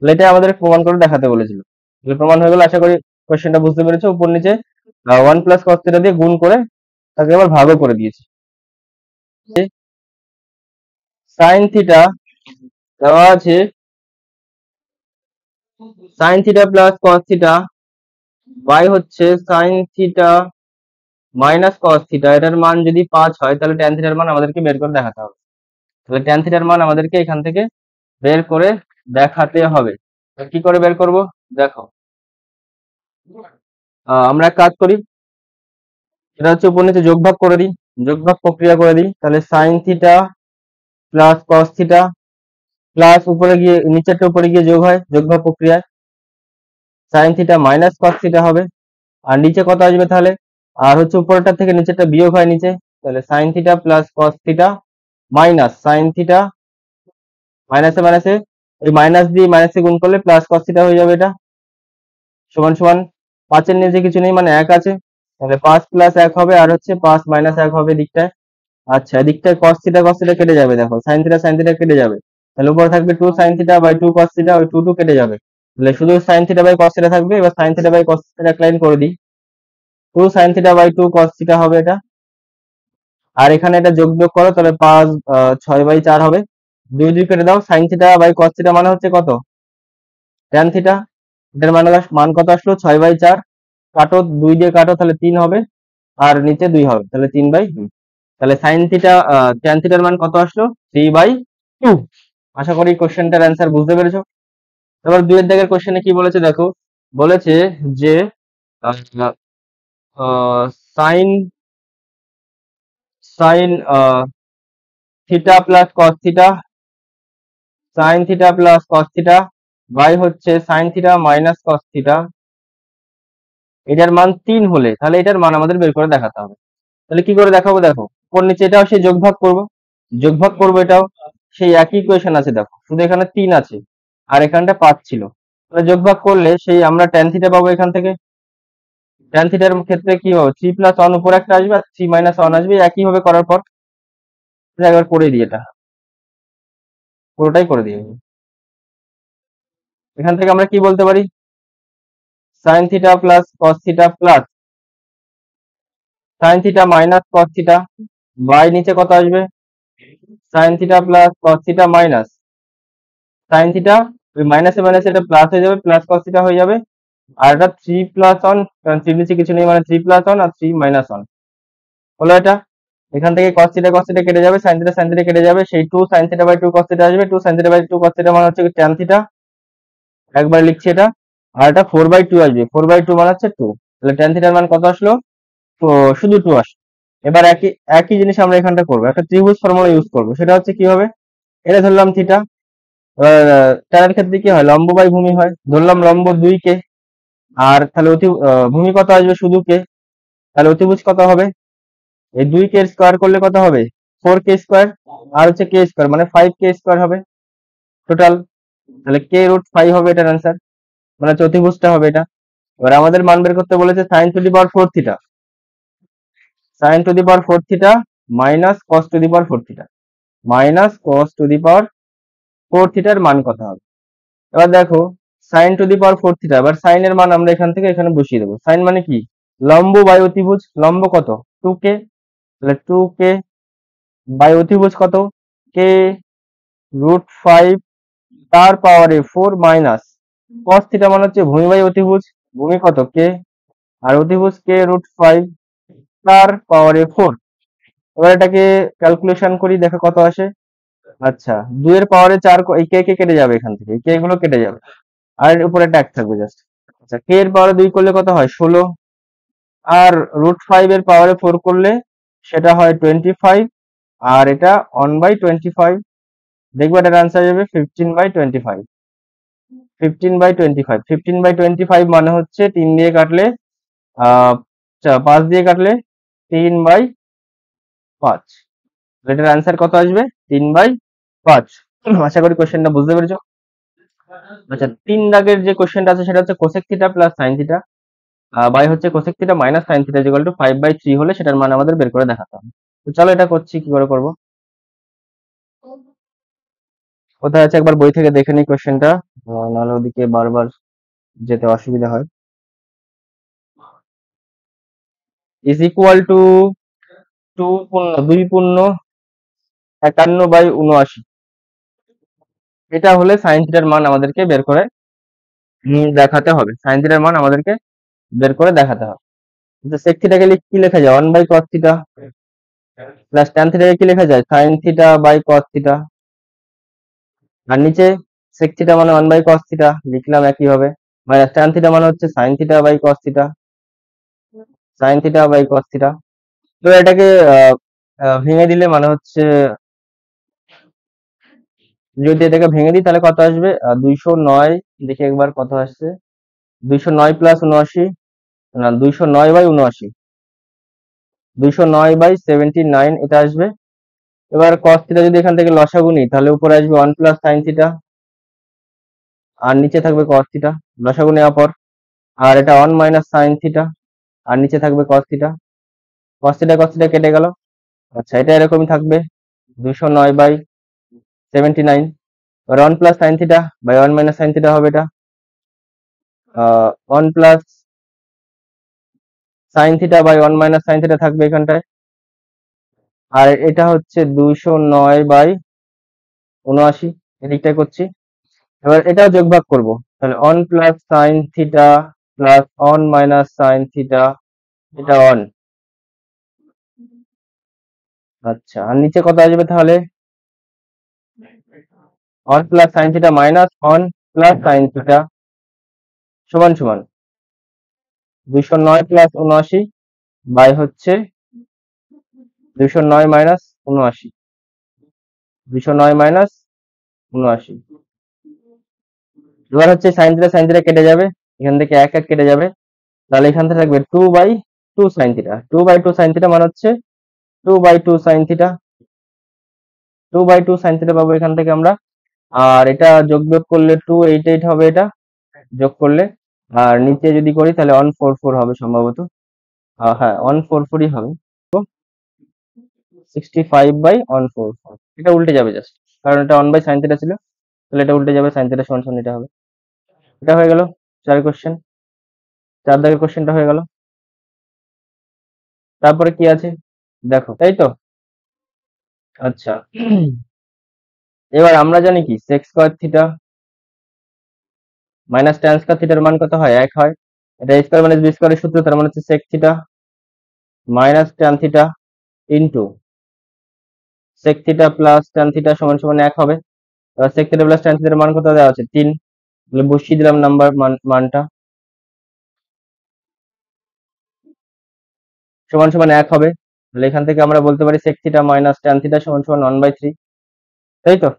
তাহলে এটা আমাদের প্রমাণ করে দেখাতে বলেছিল। তাহলে প্রমাণ হয়ে গেল, আশা করি কোশ্চেনটা বুঝতে পেরেছো। উপর নিচে 1 প্লাস কস থিটা দিয়ে গুণ করে তাকে আবার ভাগও করে দিয়েছি। সাইন থিটা দেওয়া আছে sine theta plus cos theta by হচ্ছে sine theta minus cos theta, এটার মান যদি 5 হয় তাহলে ট্যান থিটার মান আমাদেরকে বের করে দেখাতে হবে। তাহলে ট্যান থিটার মান আমাদেরকে এখান থেকে বের করে দেখাতে হবে। কি করে বের করব দেখো, আমরা এক কাজ করি, এটা হচ্ছে উপর নিচে যোগভাগ করে দিই, যোগভাগ প্রক্রিয়া করে দিই। তাহলে sine theta plus cos theta plus উপরে গিয়ে নিচেরটা উপরে গিয়ে যোগ হয় যোগভাগ প্রক্রিয়ায়, sign theta minus cos theta হবে, আর নিচে কত আসবে তাহলে, আর হচ্ছে উপরেরটা থেকে নিচেরটা বিয়োগ হয় নিচে, তাহলে sine theta plus cos theta minus sine theta, মাইনাসে মাইনাসে এই মাইনাস দিয়ে মাইনাসে গুণ করলে প্লাস কস থিটা হয়ে যাবে, এটা সমান সমান 5 এর নিচে কিছু নেই মানে 1 আছে, তাহলে 5 প্লাস 1 হবে, আর হচ্ছে 5 মাইনাস 1 হবে দিকটায়। আচ্ছা, এদিকটায় কস থিটা কেটে যাবে, দেখো সাইন থিটা কেটে যাবে, তাহলে উপরে থাকবে 2 sin theta by 2 cos theta, ওই 2 কেটে যাবে, তাহলে শুধু sin theta by cos theta থাকবে। এবার sin theta by cos theta এক লাইন করে দিই, 2 sin theta by 2 cos theta হবে এটা। আর এখানে এটা যোগ বিয়োগ করো, তাহলে 6/4 হবে। 2 কেটে দাও, sin theta by cos theta মানে হচ্ছে কত, tan থিটা। এটার মান কত আসলো, 6/4। কাটো, 2 দিয়ে কাটো, তাহলে 3 হবে, আর নিচে 2 হবে, তাহলে 3/2। তাহলে sin থিটা tan থিটার মান কত আসলো, 3/2। আশা করি কোশ্চেনটার অ্যান্সার বুঝতে পেরেছো। এবার 2 এর দাগের কোশ্চেনে কি বলেছে দেখো, বলেছে যে sine sine theta plus cos theta, sine theta plus cos theta by হচ্ছে sine theta minus cos theta, এটার মান 3 হলে তাহলে এটার মান আমাদের বের করে দেখাতে হবে। তাহলে কি করে দেখাবো, দেখো উপর নিচে এটাও সেই যোগভাগ করবো এটাও সেই একই ইকুয়েশন আছে, দেখো শুধু এখানে 3 আছে আর এখানটা 5 ছিল, তাহলে যোগভাগ করলে সেই আমরা tan থিটা পাবো। এখান থেকে tan থিটার ক্ষেত্রে কি হবে, 3 প্লাস 1 উপরে একটা আসবে আর 3 মাইনাস 1 আসবে, একই হবে করার পর। একবার করে দিই, এটা পুরোটাই করে দিই। এখান থেকে আমরা কি বলতে পারি, sine theta plus cos theta plus sine theta minus cos theta by নিচে কত আসবে, sine theta plus cos theta minus sine theta, ওই মাইনাসে মাইনাসে এটা প্লাস হয়ে যাবে, প্লাস কস থিটা হয়ে যাবে। আর এটা 3 প্লাস 1, কারণ 3 নিচে কিছু নেই, মানে 3 প্লাস 1 আর 3 মাইনাস 1 হলো এটা। এখান থেকে cos থিটা কেটে যাবে, sin থিটা কেটে যাবে, সেই 2 sin theta by 2 cos theta আসবে। 2 sin theta by 2 cos theta মানে হচ্ছে tan থিটা, একবার লিখছি এটা। আর এটা 4/2 আসবে, 4/2 মানে হচ্ছে 2, তাহলে tan থিটার মান কত আসলো, তো শুধু 2 আসলো। এবার একই জিনিস আমরা এখানটা করবো, একটা ত্রিভুজ ফর্মুলা ইউজ করবো, সেটা হচ্ছে কি হবে, এটা ধরলাম থিটা। এবার tan এর ক্ষেত্রে কি হয়, লম্ব বাই ভূমি হয়, ধরলাম লম্ব 2 কে, আর তাহলে ভূমি কত আসবে, শুধু কে, তাহলে অতিভুজ কত হবে, এই 2 কে স্কোয়ার করলে কত হবে, 4 কে স্কোয়ার, আর হচ্ছে কে স্কোয়ার মানে 5 কে স্কোয়ার হবে টোটাল, তাহলে কে√5 হবে এটার অ্যান্সার, মানে চতুর্ভুজটা হবে এটা। এবার আমাদের মান বের করতে বলেছে sin⁴ theta, sin⁴ minus cos⁴ theta, minus cos⁴ থিটার মান কত হবে। এবার দেখো sin⁴ থিটা, এবার সাইন এর মান আমরা এখান থেকে এখানে বসিয়ে দেবো। সাইন মানে কি, লম্ব বাই অতিভুজ, লম্ব কত 2k, তাহলে 2k বাই অতিভুজ কত, k√5 তার পাওয়ারে 4 মাইনাস cos থিটা মানে হচ্ছে ভূমি বাই অতিভুজ, ভূমি কত k, আর অতিভুজ k√5 তার পাওয়ারে 4। এবার এটাকে ক্যালকুলেশন করি, দেখো কত আসে। আচ্ছা, 2 এর পাওয়ারে 4, এই কে কে কেটে যাবে, এখান থেকে কে গুলো কেটে যাবে, আর এর উপরে ট্যাগ থাকবে জাস্ট। আচ্ছা, কে এর পাওয়ারে 2 করলে কত হয়, 16, আর √5 এর পাওয়ারে 4 করলে সেটা হয় 25, আর এটা 1/25, দেখবো এটার আনসার যাবে 15/25। 15/25 মানে হচ্ছে 3 দিয়ে কাটলে 5 দিয়ে কাটলে 3/5, এটার আনসার কত আসবে, 3/5। আশা করি কোশ্চেনটা বুঝতে পেরেছো। আচ্ছা, 3 দাগের যে কোশ্চেনটা আছে সেটা হচ্ছে cosec theta plus sine theta by হচ্ছে cosec theta minus sine theta equal to 5/3 হলে সেটার মান আমাদের বের করে দেখাতে হবে। তো চলো এটা করছি, কি করে করবো, কোথায় আছে একবার বই থেকে দেখে নিই কোশ্চেনটা, নাহলে ওদিকে বারবার যেতে অসুবিধা হয়। ইজ ইকুয়াল টু 2.51/79, এটা হলে সাইন থিটার মান আমাদেরকে বের করে দেখাতে হবে, সাইন থিটার মান আমাদেরকে বের করে দেখাতে হবে। সেক থিটাকে কি লেখা যায়, 1/cos থিটা, প্লাস ট্যান থিটাকে কি লেখা যায়, sine theta by cos theta, আর নিচে সেক থিটা মানে 1/cos থিটা লিখলাম একই হবে, মাইনাস ট্যান থিটা মানে হচ্ছে sine theta by cos theta, sine theta by cos theta. তো এটাকে ভেঙে দিলে মানে হচ্ছে, যদি এটাকে ভেঙে দিই তাহলে কত আসবে, 209, দেখি একবার কত আসছে, 209 প্লাস 79, না 209/79, 209/79 এটা আসবে। এবার cos থিটা যদি এখান থেকে লসাগু নিই তাহলে উপরে আসবে 1 প্লাস সাইন থিটা, আর নিচে থাকবে cos থিটা, লসাগু নেওয়ার পর, আর এটা 1 মাইনাস সাইন থিটা, আর নিচে থাকবে cos থিটা, cos থিটা কেটে গেল। আচ্ছা, এটা এরকমই থাকবে 209/79। এবার 1 plus sine theta by 1 minus sine theta হবে এটা 1 plus sine theta by 1 minus sine theta থাকবে এখানটায়। আর এটা হচ্ছে 209/79 এদিকটাই করছি। এবার এটাও যোগ ভাগ করবো, তাহলে 1 plus sine theta plus 1 minus sine theta, এটা 1। আচ্ছা, আর নিচে কত আসবে তাহলে? 1 plus sine theta minus 1 plus sine theta সমান সমান 209 প্লাস 79 বাই হচ্ছে 209 মাইনাস 79, 209 মাইনাস 79। এবার হচ্ছে সাইন থিটা কেটে যাবে, এখান থেকে এক এক কেটে যাবে, তাহলে এখান থেকে থাকবে 2/2 সাইন থিটা। 2/2 সাইন থিটা মানে হচ্ছে 2/2 সাইন থিটা, 2/2 সাইন থিটা পাবো এখান থেকে আমরা। আর এটা যোগ বিয়োগ করলে 288 হবে, এটা যোগ করলে। আর নিচে যদি করি তাহলে 144 হবে সম্ভবত, হ্যাঁ 144ই হবে। 65/144, এটা উল্টে যাবে জাস্ট, কারণ এটা 1 বাই সাইন থিটা ছিল, তাহলে এটা উল্টে যাবে, সাইন থিটা সমান সমান এটা হবে। এটা হয়ে গেল 4 কোশ্চেন, 4 দাগের কোশ্চেনটা হয়ে গেল। তারপরে কি আছে দেখো, তাই তো? আচ্ছা, এবার আমরা জানি কি sec square theta minus tan square থিটার মান কত হয়? 1 হয়। এটা a স্কয়ার মাইনাস b স্কয়ারের সূত্র, তার মানে হচ্ছে sec theta minus tan theta into sec theta plus tan theta সমান সমান 1 হবে। এবার sec থিটা প্লাস tan থিটার মান কত দেওয়া আছে? 3, তাহলে বসিয়ে দিলাম নাম্বার মানটা সমান সমান 1 হবে। তাহলে এখান থেকে আমরা বলতে পারি sec theta minus tan theta সমান সমান 1/3, তাই তো?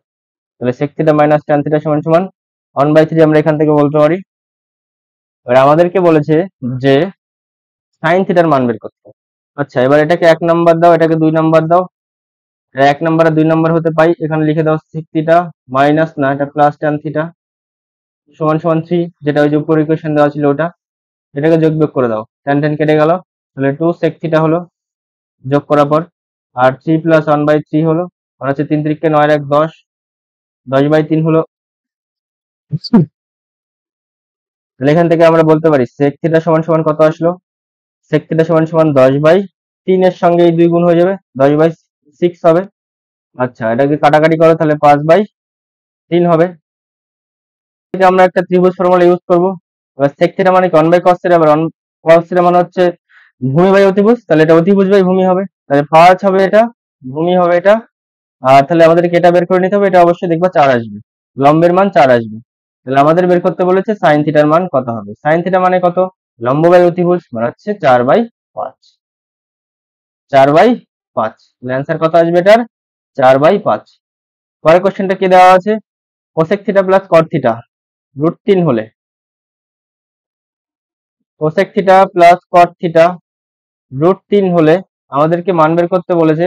তাহলে sec theta minus tan theta সমান সমান 1/3 আমরা এখান থেকে বলতে পারি। এবার আমাদেরকে বলেছে যে সাইন থিটার মান বের করতে। আচ্ছা, এবার এটাকে 1 নাম্বার দাও, এটাকে 2 নাম্বার দাও। 1 নাম্বার আর 2 নাম্বার হতে পাই, এখানে লিখে দাও sec থিটা মাইনাস না, এটা প্লাস tan থিটা সমান সমান 3, যেটা ওই যে উপর ইকুয়েশন দেওয়া ছিল ওটা, এটাকে যোগ বিয়োগ করে দাও, tan tan কেটে গেল, তাহলে 2 sec থিটা হলো যোগ করার পর, আর 3 প্লাস 1/3 হলো, মানে হচ্ছে 3 3 কে 9 1 10, 10/3 হলো। তাহলে এখান থেকে আমরা বলতে পারি sec থিটা সমান সমান কত আসলো? sec থিটা সমান সমান 10/3 এর সঙ্গে এই 2 গুণ হয়ে যাবে, 10/6 হবে। আচ্ছা, এটাকে কাটাকাটি করো, তাহলে 5/3 হবে। আমরা একটা ত্রিভুজ ফর্মুলা ইউজ করব। এবার sec থিটা মানে কি 1/cos থিটা, আবার cos থিটা মানে হচ্ছে ভূমি বাই অতিভুজ, তাহলে এটা অতিভুজ বাই ভূমি হবে, তাহলে 5 হবে, এটা ভূমি হবে এটা। আর তাহলে আমাদেরকে এটা বের করে নিতে হবে, এটা অবশ্যই দেখবা 4 আসবে, লম্বের মান 4 আসবে। তাহলে আমাদের বের করতে বলেছে সাইন থিটার মান কত হবে। সাইন থিটা মানে কত? লম্ব বাই অতিভুজ মানে হচ্ছে 4/5, 4/5। তাহলে অ্যান্সার কত আসবে এটার? 4/5। পরের কোশ্চেনটা কি দেওয়া আছে? Cosec theta plus cot theta √3 হলে, cosec theta plus cot theta √3 হলে আমাদেরকে মান বের করতে বলেছে,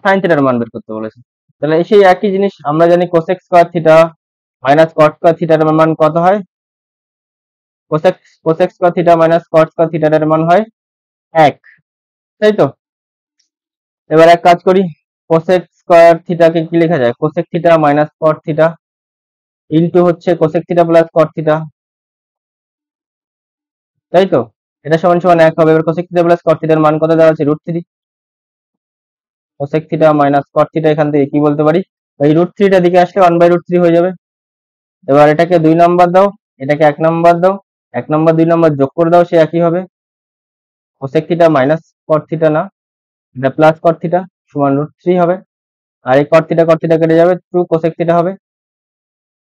সাইন থিটার মান বের করতে বলেছে। তাহলে সেই একই জিনিস আমরা জানি, কোসেক স্কয়ার থিটা মাইনাস কট স্কয়ার থিটার মান কত হয়? Cosec cosec square theta minus কট স্কয়ার থিটার মান হয় 1, তাই তো? এবার এক কাজ করি, কোসেক স্কয়ার থিটাকে কি লেখা যায়? Cosec theta minus cot theta into হচ্ছে cosec theta plus cot theta, তাই তো? এটা সমান সমান 1 হবে। এবার কোসেক থিটা প্লাস কট থিটার মান কত দেওয়া আছে? √3। Cosec theta minus cot theta এখান থেকে কি বলতে পারি? এই √3টা দিকে আসলে 1/√3 হয়ে যাবে। এবার এটাকে 2 নাম্বার দাও, এটাকে 1 নাম্বার দাও, 1 নাম্বার 2 নাম্বার যোগ করে দাও, সে একই হবে। Cosec theta minus cot theta না, এটা প্লাস কট থিটা সমান √3 হবে। আর এই কট থিটা কেটে যাবে, 2 কোসেক থিটা হবে।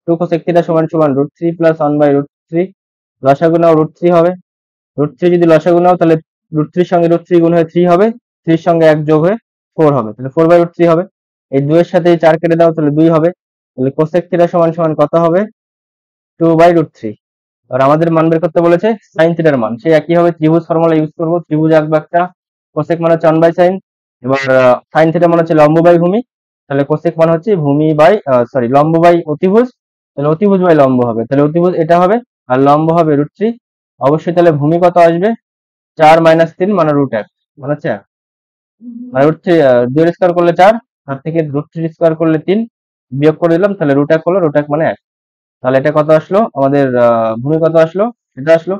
2 কোসেক থিটা সমান সমান √3 প্লাস 1/√3, লসাগু নাও √3 হবে। √3 যদি লসাগু নাও তাহলে √3 সঙ্গে √3 গুণ হয়ে 3 হবে, 3 সঙ্গে 1 যোগ হয়ে 4 হবে, তাহলে 4/√3 হবে। এই 2 এর সাথে এই 4 কেটে দাও, তাহলে 2 হবে। তাহলে কোসেক থিটা সমান সমান কত হবে? 2/√3। আর আমাদের মান বের করতে বলেছে সাইন থিটার মান, সেই একই হবে, ত্রিভুজ ফর্মুলা ইউজ করব। ত্রিভুজ আঁকবো একটা, কোসেক মানে হচ্ছে 1/sin, এবার সাইন থিটা মানে হচ্ছে লম্ব বাই ভূমি, তাহলে কোসেক মানে হচ্ছে ভূমি বাই লম্ব বাই অতিভুজ, তাহলে অতিভুজ বাই লম্ব হবে, তাহলে অতিভুজ এটা হবে আর লম্ব হবে √3। অবশ্যই তাহলে ভূমি কত আসবে? 4 - 3 মানে √1, মানে হচ্ছে মানে √3 2 এর স্কয়ার করলে 4, তার থেকে √3 স্কয়ার করলে 3, বিয়োগ করে দিলাম, তাহলে রুট 1 হলো, রুট 1 মানে 1। তাহলে এটা কত আসলো আমাদের, ভূমি কত আসলো, এটা আসলো।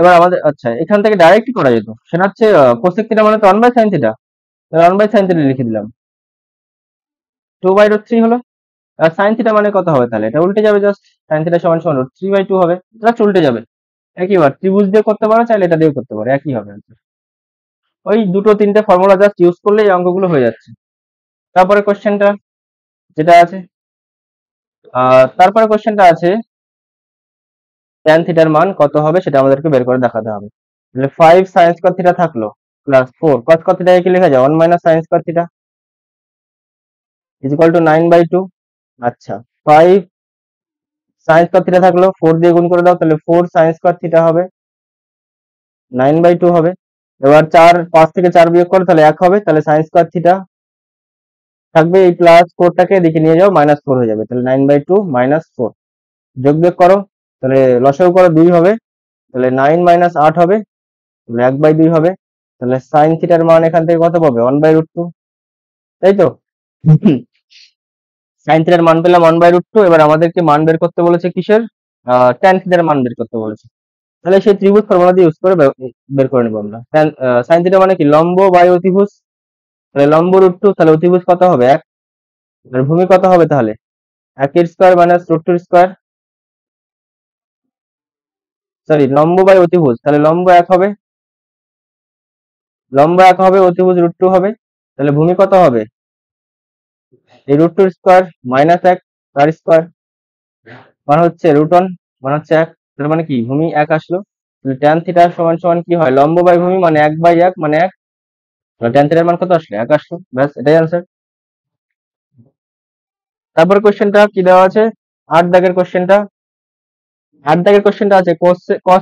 এবার আমাদের, আচ্ছা এখান থেকে ডাইরেক্ট করা যেত, সেটা হচ্ছে কোসেক থিটা মানে তো 1/sin থিটা, 1/sin থিটা লিখে দিলাম, 2/√3 হলো। আর সাইন থিটা মানে কত হবে, তাহলে এটা উল্টে যাবে, জাস্ট সাইন থিটা সমান সমান √3/2 হবে, জাস্ট উল্টে যাবে। একই বার ত্রিভুজ দিয়ে করতে পারো, চাইলে এটা দিয়েও করতে পারো, একই হবে answer। ওই দুটো তিনটে ফর্মুলা জাস্ট ইউজ করলেই অঙ্কগুলো হয়ে যাচ্ছে। তারপরে কোশ্চেনটা যেটা আছে, তারপরে কোশ্চেনটা আছে ট্যান থিটার মান কত হবে সেটা আমাদেরকে বের করে দেখাতে হবে। তাহলে 5 sin স্কয়ার থিটা থাকলো প্লাস 4 cos স্কয়ার থিটা কি লেখা যায়, 1 - sin square theta is equal two 9/2। আচ্ছা 5 sin স্কয়ার থিটা থাকলো, 4 দিয়ে গুণ করে দাও, তাহলে 4 sin স্কয়ার থিটা হবে, 9/2 হবে। এবার 5 থেকে 4 বিয়োগ করো, তাহলে 1 হবে, তাহলে sin স্কয়ার থিটা থাকবে, এই প্লাস 4টাকে এদিকে নিয়ে যাও, -4 হয়ে যাবে, তাহলে 9/2 -4 যোগ বিয়োগ করো, তাহলে লসাগু করো 2 হবে, তাহলে 9 - 8 হবে, তাহলে 1/2 হবে। তাহলে sin থিটার মান এখান থেকে কত পাবে, 1/√2, তাই তো? sin থিটার মান পেলাম 1/√2। এবার আমাদেরকে মান বের করতে বলেছে কিসের, tan থিটার মান বের করতে বলেছে। তাহলে সেই ত্রিভুজ ফর্মুলা দিয়ে ইউজ করে বের করে নেবো আমরা। sin থিটা মানে কি, লম্ব বাই অতিভুজ, তাহলে লম্ব √2, তাহলে অতিভুজ কত হবে 1, আর ভূমি কত হবে তাহলে 1 স্কয়ার মাইনাস √2 স্কয়ার, সরি লম্ব বাই অতিভুজ, তাহলে লম্ব 1 হবে, লম্ব 1 হবে, অতিভুজ √2 হবে, তাহলে ভূমি কত হবে, এই √2 স্কয়ার মাইনাস 1 তার স্কয়ার, মানে হচ্ছে √1 মানে হচ্ছে 1, তার মানে কি ভূমি 1 আসলো। তাহলে tan থিটা সমান সমান কি হয়, লম্ব বাই ভূমি মানে 1/1 মানে 1, তাহলে tan থিটার মান কত আসলো, 1 আসলো, ব্যাস এটাই आंसर। তারপর কোশ্চেনটা কি দেওয়া আছে, 8 দাগের কোশ্চেনটা, 8 দাগের কোশ্চেনটা আছে cos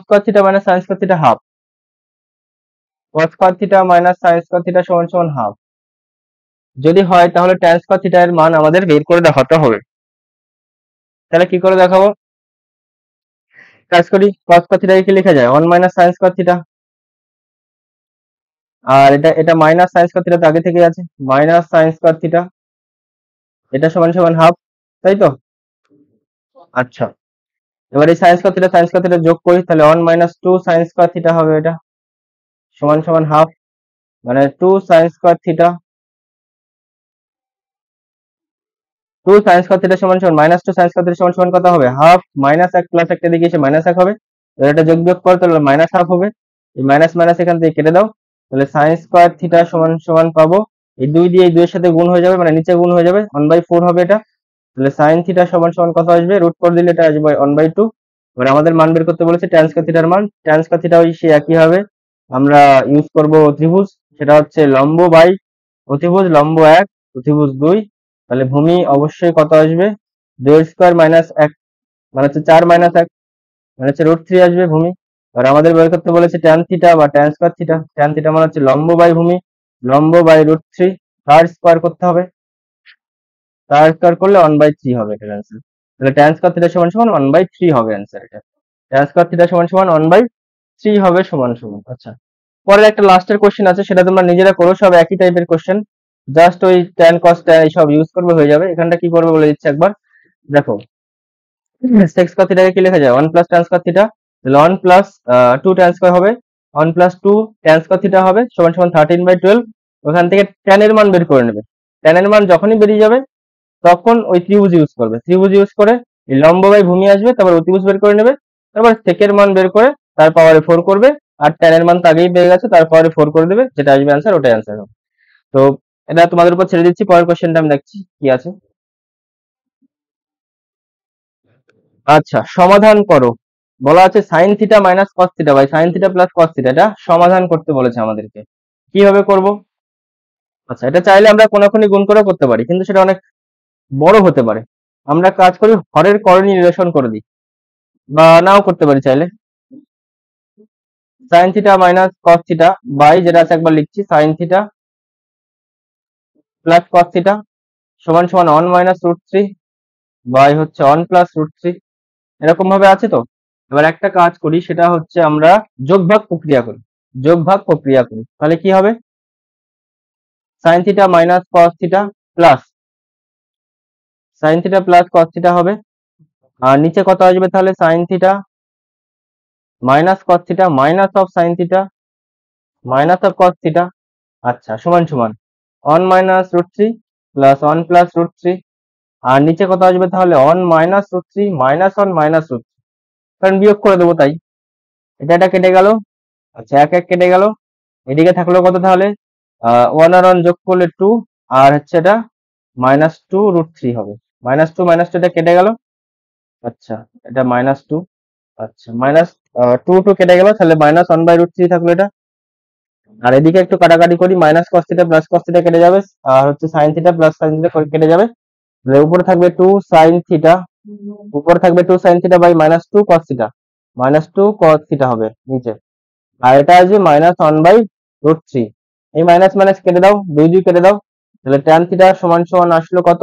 cos theta minus sin square theta half, cos square theta minus sin square theta সমান সমান হাফ যদি হয়, তাহলে tan স্কয়ার থিটা এর মান আমাদের বের করে দেখাতে হবে। তাহলে কি করে দেখাবো, কাজ করি, cos স্কয়ার থিটা কি লেখা যায়, 1 - sin স্কয়ার থিটা, আর এটা এটা মাইনাস sin স্কয়ার থিটা তো আগে থেকে আছে, মাইনাস sin স্কয়ার থিটা, এটা সমান সমান হাফ, তাই তো? আচ্ছা এবার এই sin স্কয়ার থিটা যোগ করি, তাহলে 1 - 2 sin স্কয়ার থিটা হবে, এটা সমান সমান হাফ, মানে 2 sin square theta, 2 sin square theta সমান সমান -2 sin স্কয়ার থিটা সমান সমান কত হবে, হাফ, -1 প্লাস একটা দিকে এসে -1 হবে, এবার এটা যোগ বিয়োগ করো, তাহলে মাইনাস হাফ হবে, এই মাইনাস মাইনাস এখান থেকে কেটে দাও, তাহলে sin স্কয়ার থিটা সমান সমান পাবো, এই 2 দিয়ে এই 2 এর সাথে গুণ হয়ে যাবে, মানে নিচে গুণ হয়ে যাবে, 1/4 হবে এটা। তাহলে sin থিটা সমান সমান কত আসবে, রুট করে দিলে এটা আসবে 1/2। এবার আমাদের মান বের করতে বলেছে tan স্কয়ার থিটার মান, tan স্কয়ার থিটা ওই সে একই হবে, আমরা ইউজ করব ত্রিভুজ, সেটা হচ্ছে লম্ব বাই অতিভুজ, লম্ব 1 অতিভুজ 2, তাহলে ভূমি অবশ্যই কত আসবে, 2 স্কয়ার মাইনাস 1 মানে হচ্ছে 4 - 1 মানে হচ্ছে √3 আসবে ভূমি। আর আমাদের বের করতে বলেছে tan থিটা বা tan square theta, tan theta মানে হচ্ছে লম্ব বাই ভূমি, লম্ব বাই √3, তার স্কয়ার করতে হবে, তার স্কয়ার করলে 1/3 হবে এটার অ্যান্সার। তাহলে tan স্কয়ার থিটা সমান সমান 1/3 হবে অ্যান্সার, এটা tan স্কয়ার থিটা সমান সমান 1/3 হবে সমান সমান। আচ্ছা পরের একটা লাস্টের কোশ্চেন আছে, সেটা তোমরা নিজেরা করো, সব একই টাইপের কোশ্চেন, জাস্ট ওই tan cos tan এইসব ইউজ করবে, হয়ে যাবে। এখানটা কি করবে বলে দিচ্ছে একবার, দেখো sec স্কয়ার থিটাকে কি লেখা যায়, 1 + tan স্কয়ার থিটা, তাহলে 1 + 2 tan স্কয়ার হবে, 1 + 2 tan স্কয়ার থিটা হবে সমান সমান 13/12। ওখান থেকে tan এর মান বের করে নেবে, tan এর মান যখনই বেরিয়ে যাবে তখন ওই ত্রিভুজ ইউজ করবে, ত্রিভুজ ইউজ করে এই লম্ব বাই ভূমি আসবে, তারপর অতিভুজ বের করে নেবে, তারপর সেকের মান বের করে তার পাওয়ারে 4 করবে, আর tan এর মান তো আগেই পেয়ে গেছে, তার পাওয়ারে 4 করে দেবে, যেটা আসবে অ্যান্সার ওটাই অ্যান্সার হবে। তো এটা তোমাদের উপর ছেড়ে দিচ্ছি, পরের কোশ্চেনটা আমি দেখছি কি আছে। আচ্ছা সমাধান করো, বলা আছে sin theta minus cos theta by sin theta plus cos theta, এটা সমাধান করতে বলেছে আমাদেরকে, কিভাবে করব। আচ্ছা এটা চাইলে আমরা কোনাকুনি গুণ করে করতে পারি, কিন্তু সেটা অনেক বড় হতে পারে, আমরা কাজ করি হরের করণী নিরসন করে দিই, বা নাও করতে পারি চাইলে। sin theta minus cos theta by যেটা আছে একবার লিখছি, sin theta plus cos theta সমান সমান 1 - √3 বাই হচ্ছে 1 + √3, এরকম ভাবে আছে তো। এবার একটা কাজ করি, সেটা হচ্ছে আমরা যোগ ভাগ প্রক্রিয়া করি, যোগ ভাগ প্রক্রিয়া করি, তাহলে কি হবে, sin theta minus cos theta plus sine theta plus cos theta হবে, আর নিচে কত আসবে তাহলে sine theta minus cos theta minus of sine theta minus of cos theta, আচ্ছা সমান সমান 1 minus root three plus 1 plus root three, আর নিচে কত আসবে তাহলে 1 minus root three minus 1 minus root three, কারণ বিয়োগ করে দেবো তাই। এটা কেটে গেল, আচ্ছা এক এক কেটে গেল, এদিকে থাকলো কত তাহলে 1 আর 1 যোগ করলে 2, আর হচ্ছে এটা মাইনাস 2 রুট থ্রি হবে, মাইনাস টু এটা কেটে গেল, আচ্ছা এটা মাইনাস 2, আচ্ছা মাইনাস 2 কেটে গেল, তাহলে মাইনাস 1 বাই রুট থ্রি থাকলো এটা। আর এদিকে একটু কাটাকাটি করি, minus cos theta plus cos theta কেটে যাবে, আর হচ্ছে sine theta plus sine theta কেটে যাবে, তাহলে উপরে থাকবে 2 সাইন থিটা, উপরে থাকবে 2 sine theta by minus 2 cos theta, minus 2 cos theta হবে নিচে, আর এটা আসবে মাইনাস 1 বাই রুট থ্রি। এই মাইনাস মাইনাস কেটে দাও, দুই দুই কেটে দাও, তাহলে ট্যান থিটা সমান সমান আসলো কত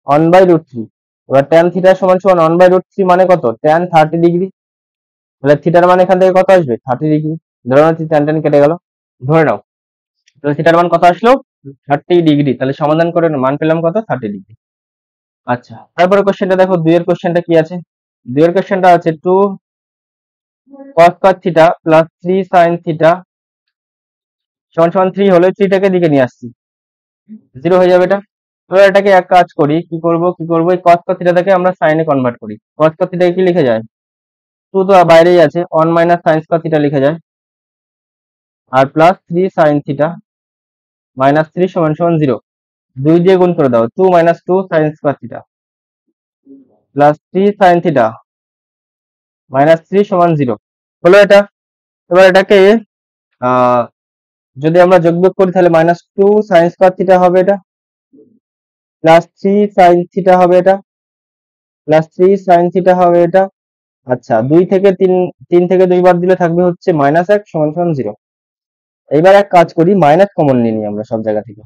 1 বাই রুট থ্রি। এবার ট্যান থিটা সমান সমান 1 বাই রুট থ্রি মানে কত ট্যান 30 ডিগ্রি, তাহলে থিটার মান এখান থেকে কত আসবে 30 ডিগ্রি, ধরে নাও ট্যান ট্যান কেটে গেল, ধরে নাও, তাহলে থিটার মান কত আসলো 30 ডিগ্রি, তাহলে সমাধান করে মান পেলাম কত 30 ডিগ্রি। আচ্ছা তারপরে কোশ্চেনটা দেখো, দুইয়ের কোশ্চেনটা কি আছে, দুইয়ের কোশ্চেনটা আছে 2 cos cos theta plus 3 sin theta সমান সমান 3 হলে 3 টাকে দিকে নিয়ে আসছি, 0 হয়ে যাবে এটা। এবার এটাকে এক কাজ করি, কি করব এই cos cos থিটাটাকে আমরা sin এ কনভার্ট করি। cos cos থিটাকে কি লিখে যায়, 2 তো বাইরেই আছে, 1 মাইনাস sin cos থিটা লিখে যায়, আর প্লাস 3 sin থিটা মাইনাস 3 সমান সমান 0, 2 দিয়ে গুণ করে দাও, 2 minus 2 sin cos theta plus 3 sin theta minus 3 সমান 0 হলো এটা। এবার এটাকে আহ যদি আমরা যোগ বিয়োগ করি তাহলে মাইনাস 2 sin cos থিটা হবে এটা, প্লাস 3 sin থিটা হবে এটা, প্লাস 3 sin থিটা হবে এটা, আচ্ছা 2 থেকে 3, 3 থেকে 2 বার দিলে থাকবে হচ্ছে মাইনাস 1 সমান সমান 0। এইবার এক কাজ করি, মাইনাস কমন নিয়ে নিই আমরা সব জায়গা থেকে,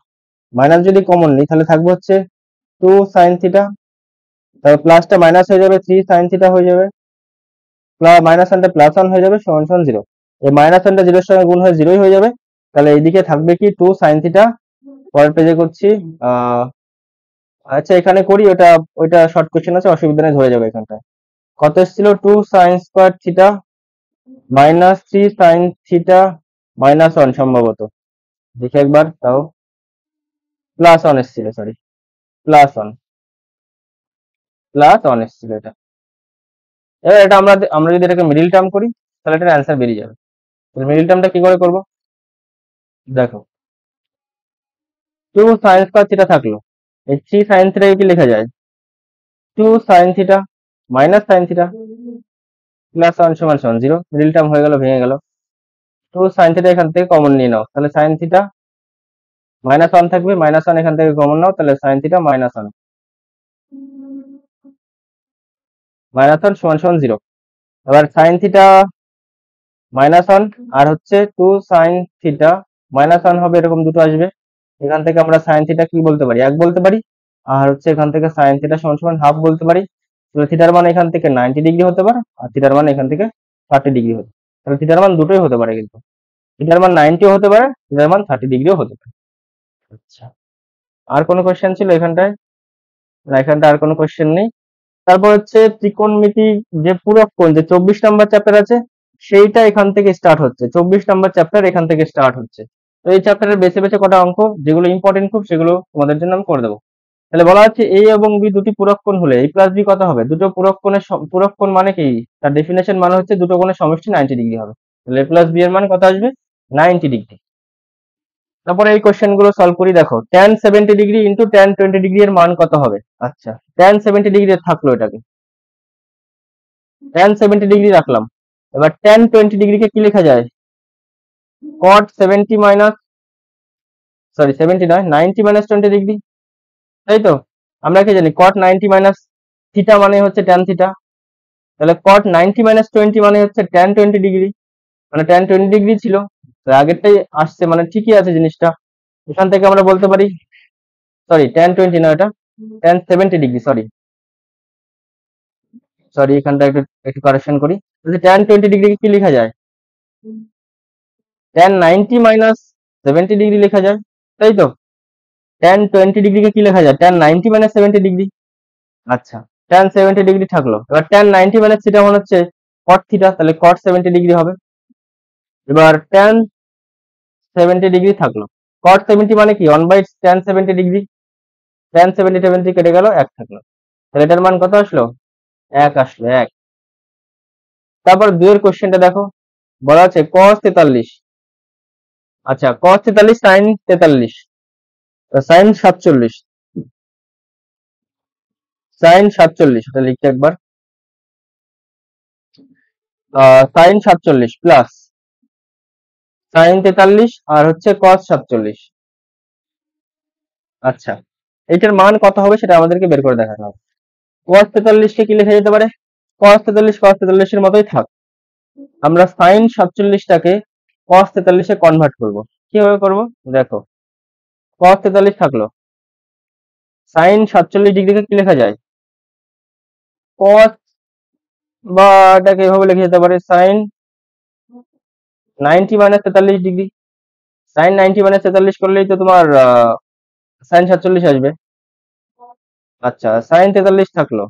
মাইনাস যদি কমন নিই তাহলে থাকবে হচ্ছে 2 sin থিটা, তারপর প্লাসটা মাইনাস হয়ে যাবে 3 sin থিটা হয়ে যাবে, মাইনাস ওয়ানটা প্লাস 1 হয়ে যাবে সমান সমান 0। এই মাইনাস ওয়ানটা 0 এর সঙ্গে গুণ হয়ে 0 হয়ে যাবে, তাহলে এইদিকে থাকবে কি 2 sin থিটা, পরের পেজে করছি আচ্ছা এখানে করি, ওইটা শর্ট কোশ্চেন আছে, অসুবিধা নেই, ধরে যাবে এখানটায়। কত এসেছিল 2 sin square theta minus 3 sin theta minus 1 সম্ভবত, দেখি একবার তাও, প্লাস 1 এসেছিল, সরি প্লাস 1 এসেছিল এটা। এবার এটা আমরা যদি এটাকে মিডিল টার্ম করি তাহলে এটার অ্যান্সার বেরিয়ে যাবে। তাহলে মিডিল টার্মটা কি করে করব, দেখো 2 sin স্কয়ার থিটা থাকলো, এই 3 sin থিটাকে কি লেখা যায় 2 sin theta minus sin theta plus 1 সমান সমান 0, মিডিল টার্ম হয়ে গেল, ভেঙে গেল। 2 sin থিটা এখান থেকে কমন নিয়ে নাও, তাহলে sin থিটা মাইনাস 1 থাকবে, মাইনাস 1 এখান থেকে কমন নাও, তাহলে sin থিটা মাইনাস 1 সমান সমান 0। এবার sin থিটা মাইনাস 1 আর হচ্ছে 2 sin থিটা মাইনাস 1 হবে, এরকম দুটো আসবে। এখান থেকে আমরা sin থিটা কি বলতে পারি 1 বলতে পারি, আর হচ্ছে এখান থেকে sin থিটা সমান সমান হাফ বলতে পারি। তাহলে থিটার মান এখান থেকে 90 ডিগ্রি হতে পারে, আর থিটার মান এখান থেকে 30 ডিগ্রি হতে, তাহলে থিটার মান দুটোই হতে পারে, কিন্তু থিটার মান 90ও হতে পারে, থিটার মান 30 ডিগ্রিও হতে পারে। আচ্ছা আর কোনো কোশ্চেন ছিল এখানটায়, না এখানটা আর কোনো কোশ্চেন নেই। তারপর হচ্ছে ত্রিকোণমিতি, যে পূরক কোণ, যে 24 নাম্বার চ্যাপ্টার আছে সেইটা এখান থেকে স্টার্ট হচ্ছে, 24 নাম্বার চ্যাপ্টার এখান থেকে স্টার্ট হচ্ছে। তো এই চ্যাপ্টারের বেছে বেছে কটা অঙ্ক যেগুলো ইম্পর্টেন্ট খুব, সেগুলো তোমাদের জন্য আমি করে দেবো। তাহলে বলা হচ্ছে এ এবং বি দুটি পূরক কোণ হলে এ প্লাস বি কত হবে, দুটো পূরক কোণের পূরক কোণ মানে কি, তার ডেফিনেশন মানে হচ্ছে দুটো কোণের সমষ্টি 90 ডিগ্রি হবে, তাহলে এ প্লাস বি এর মান কত আসবে 90 ডিগ্রি। তারপরে এই কোশ্চেন গুলো সলভ করি, দেখো tan 70 degree into tan 20 degree এর মান কত হবে। আচ্ছা tan 70 ডিগ্রি থাকলো, এটাকে tan 70 ডিগ্রি রাখলাম। এবার tan 20 ডিগ্রিকে কি লেখা যায় cot 70 মাইনাস, সরি 70 নয় 90 মাইনাস 20 ডিগ্রি, তাই তো। আমরা কি জানি cot 90 মাইনাস থিটা মানে হচ্ছে tan থিটা, তাহলে cot 90 মাইনাস 20 মানে হচ্ছে tan 20 ডিগ্রি, মানে tan 20 ডিগ্রি ছিল, তো আগেরটাই আসছে, মানে ঠিকই আছে জিনিসটা। এখান থেকে আমরা বলতে পারি, সরি tan 20 না, এটা tan 70 ডিগ্রি, সরি এখানটা একটু একটু কারেকশন করি, tan 20 ডিগ্রিকে কি লেখা যায় tan 90 মাইনাস 70 ডিগ্রি লেখা যায়, তাই তো। tan 20 ডিগ্রিকে কি লেখা যায় tan 90 মাইনাস 70 ডিগ্রি, আচ্ছা, tan 70 ডিগ্রি থাকলো। এবার tan 90 মাইনাস থিটা মানে হচ্ছে cot থিটা, তাহলে cot 70 ডিগ্রি হবে। এবার tan 70 ডিগ্রি থাকলো। cot 70 মানে কি 1/tan 70 ডিগ্রি, tan 70 70 কেটে গেল, 1 থাকলো। তাহলে এটার মান কত আসলো? 1 আসলো, 1। তারপর 2 এর কোশ্চেনটা দেখো, বলা আছে cos 43। আচ্ছা, cos 43 sin 43, sin 47, sin 47 এটা লিখতে একবার, sin 47 প্লাস sin 43 আর হচ্ছে cos 47। আচ্ছা, এটার মান কত হবে সেটা আমাদেরকে বের করে দেখাতে হবে। cos 43 কে কি লেখা যেতে পারে? cos 43 এর মতোই থাক। আমরা sin 47 টাকে cos 43 এ কনভার্ট করব। কিভাবে করব? দেখো, cos 43 থাকলো, sin 47 ডিগ্রিকে কি লেখা যায়? cos, বা এটাকে এভাবে লেখা যেতে পারে sin 90 minus 43 degree. sin 90 minus 43 করলেই তো তোমার sin 47 আসবে। আচ্ছা, sin 43 থাকলো,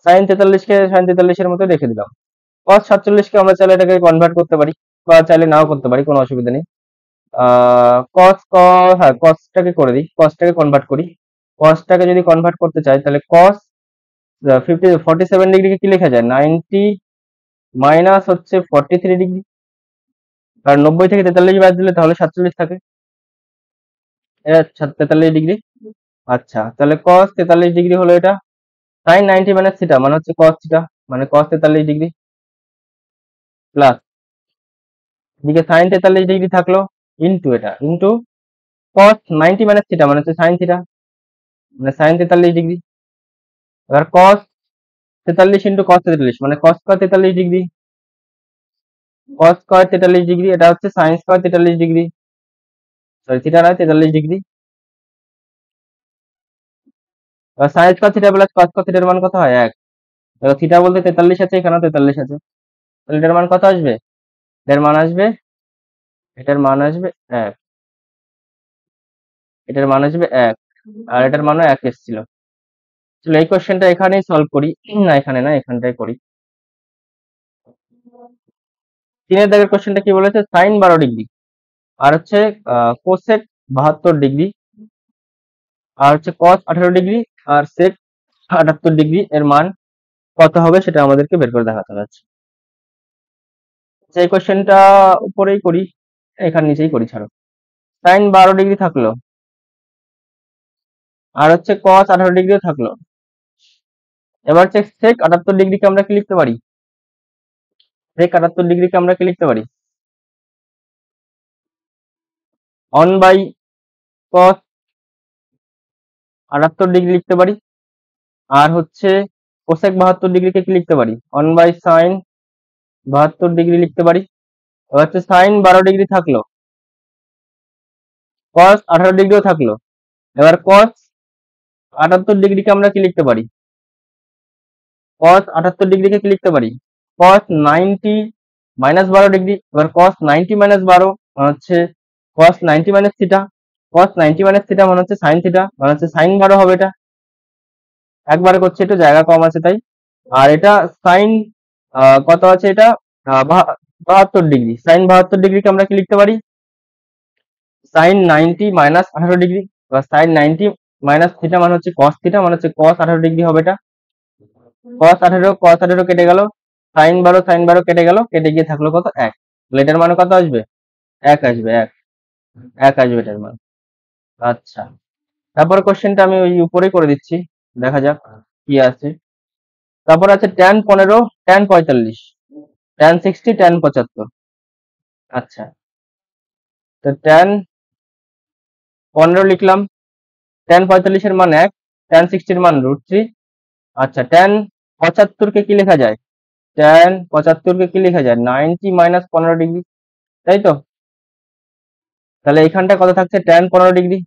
sin 43 কে sin 43 এর মতো রেখে দিলাম। cos 47 কে আমরা চাইলে এটাকে কনভার্ট করতে পারি, বা চাইলে নাও করতে পারি, কোনো অসুবিধা নেই। হ্যাঁ, cos টাকে করে দিই, cos টাকে কনভার্ট করি। cos টাকে যদি কনভার্ট করতে চাই তাহলে cos 47 ডিগ্রিকে কি লেখা যায়? 90 মাইনাস হচ্ছে 43 ডিগ্রি, আর 90 থেকে 43 বাদ দিলে তাহলে 47 থাকে। 43 ডিগ্রি। আচ্ছা, তাহলে cos 43 ডিগ্রি হলো এটা। sin 90 মাইনাস থিটা মানে হচ্ছে cos থিটা, মানে cos 43 ডিগ্রি প্লাস এদিকে sin 43 ডিগ্রি থাকলো, ইনটু এটা, ইনটু cos 90 মাইনাস থিটা মানে হচ্ছে sin থিটা, মানে sin 43 ডিগ্রি। এবার cos 43 ইনটু cos 43 মানে cos square 43 degree, cos square 43 degree, এটা হচ্ছে sin square 43 degree, sorry theta নয় 43 ডিগ্রি। এবার sin square theta plus cos square থিটার মান কত হয়? 1। এবার থিটা বলতে 43 আছে, এখানেও 43 আছে, তাহলে এটার মান কত আসবে? এটার মান আসবে, এটার মান আসবে 1, এটার মান আসবে 1, আর এটার মানও 1 এসেছিল। চলো এই কোশ্চেনটা এখানেই সলভ করি, না এখানে না, এখানটাই করি। 3 এর দাগের কোশ্চেনটা কি বলেছে? sin 12 ডিগ্রি আর হচ্ছে কোসেক 72 ডিগ্রি আর হচ্ছে cos 18 ডিগ্রি আর sec 78 ডিগ্রি এর মান কত হবে সেটা আমাদেরকে বের করে দেখাতে হবে। সেই কোশ্চেনটা উপরেই করি, এখানে নিচেই করি, ছাড়ো। sin 12 ডিগ্রি থাকলো, আর হচ্ছে cos 18 ডিগ্রিও থাকলো। এবার হচ্ছে sec 78 ডিগ্রিকে আমরা কি লিখতে পারি? sec 78 ডিগ্রিকে আমরা কি লিখতে পারি? 1 বাই cos 78 ডিগ্রি লিখতে পারি, আর হচ্ছে cosec 72 ডিগ্রিকে কি লিখতে পারি? 1 বাই sin 72 ডিগ্রি লিখতে পারি। এবার হচ্ছে sin 12 ডিগ্রি থাকলো, cos 18 ডিগ্রিও থাকলো। এবার cos 78 ডিগ্রিকে আমরা কি লিখতে পারি? cos 78 ডিগ্রিকে কি লিখতে পারি? cos 90 minus 12 degree. এবার cos 90 মাইনাস 12 মানে হচ্ছে cos 90 minus theta, cos 90 minus theta মানে হচ্ছে sin থিটা, মানে হচ্ছে sin 12 হবে এটা। একবারে করছে, একটু জায়গা কম আছে তাই। আর এটা sin কত আছে এটা? 72 ডিগ্রি। sin 72 ডিগ্রিকে আমরা কি লিখতে পারি? sin 90 minus 18 degree. এবার sin 90 মাইনাস থিটা মানে হচ্ছে cos থিটা, মানে হচ্ছে cos 18 ডিগ্রি হবে এটা। cos 18 কেটে গেল, sin 12 কেটে গেল, কেটে গিয়ে থাকলো কত? 1। তাহলে এটার মান কত আসবে? 1 আসবে, 1 আসবে এটার মান। আচ্ছা, তারপর কোশ্চেনটা আমি ওই উপরেই করে দিচ্ছি, দেখা যাক কি আছে। তারপর আছে tan 15, tan 45, tan 60, tan 75। আচ্ছা, তো tan 15 লিখলাম, tan 45 এর মান 1, tan 60 এর মান √3। আচ্ছা, tan 75 কে কি লেখা যায়? tan 75 কে কি লেখা যায়? 90 মাইনাস 15 ডিগ্রি, তাই তো? তাহলে এইখানটা কত থাকছে? tan 15 degree.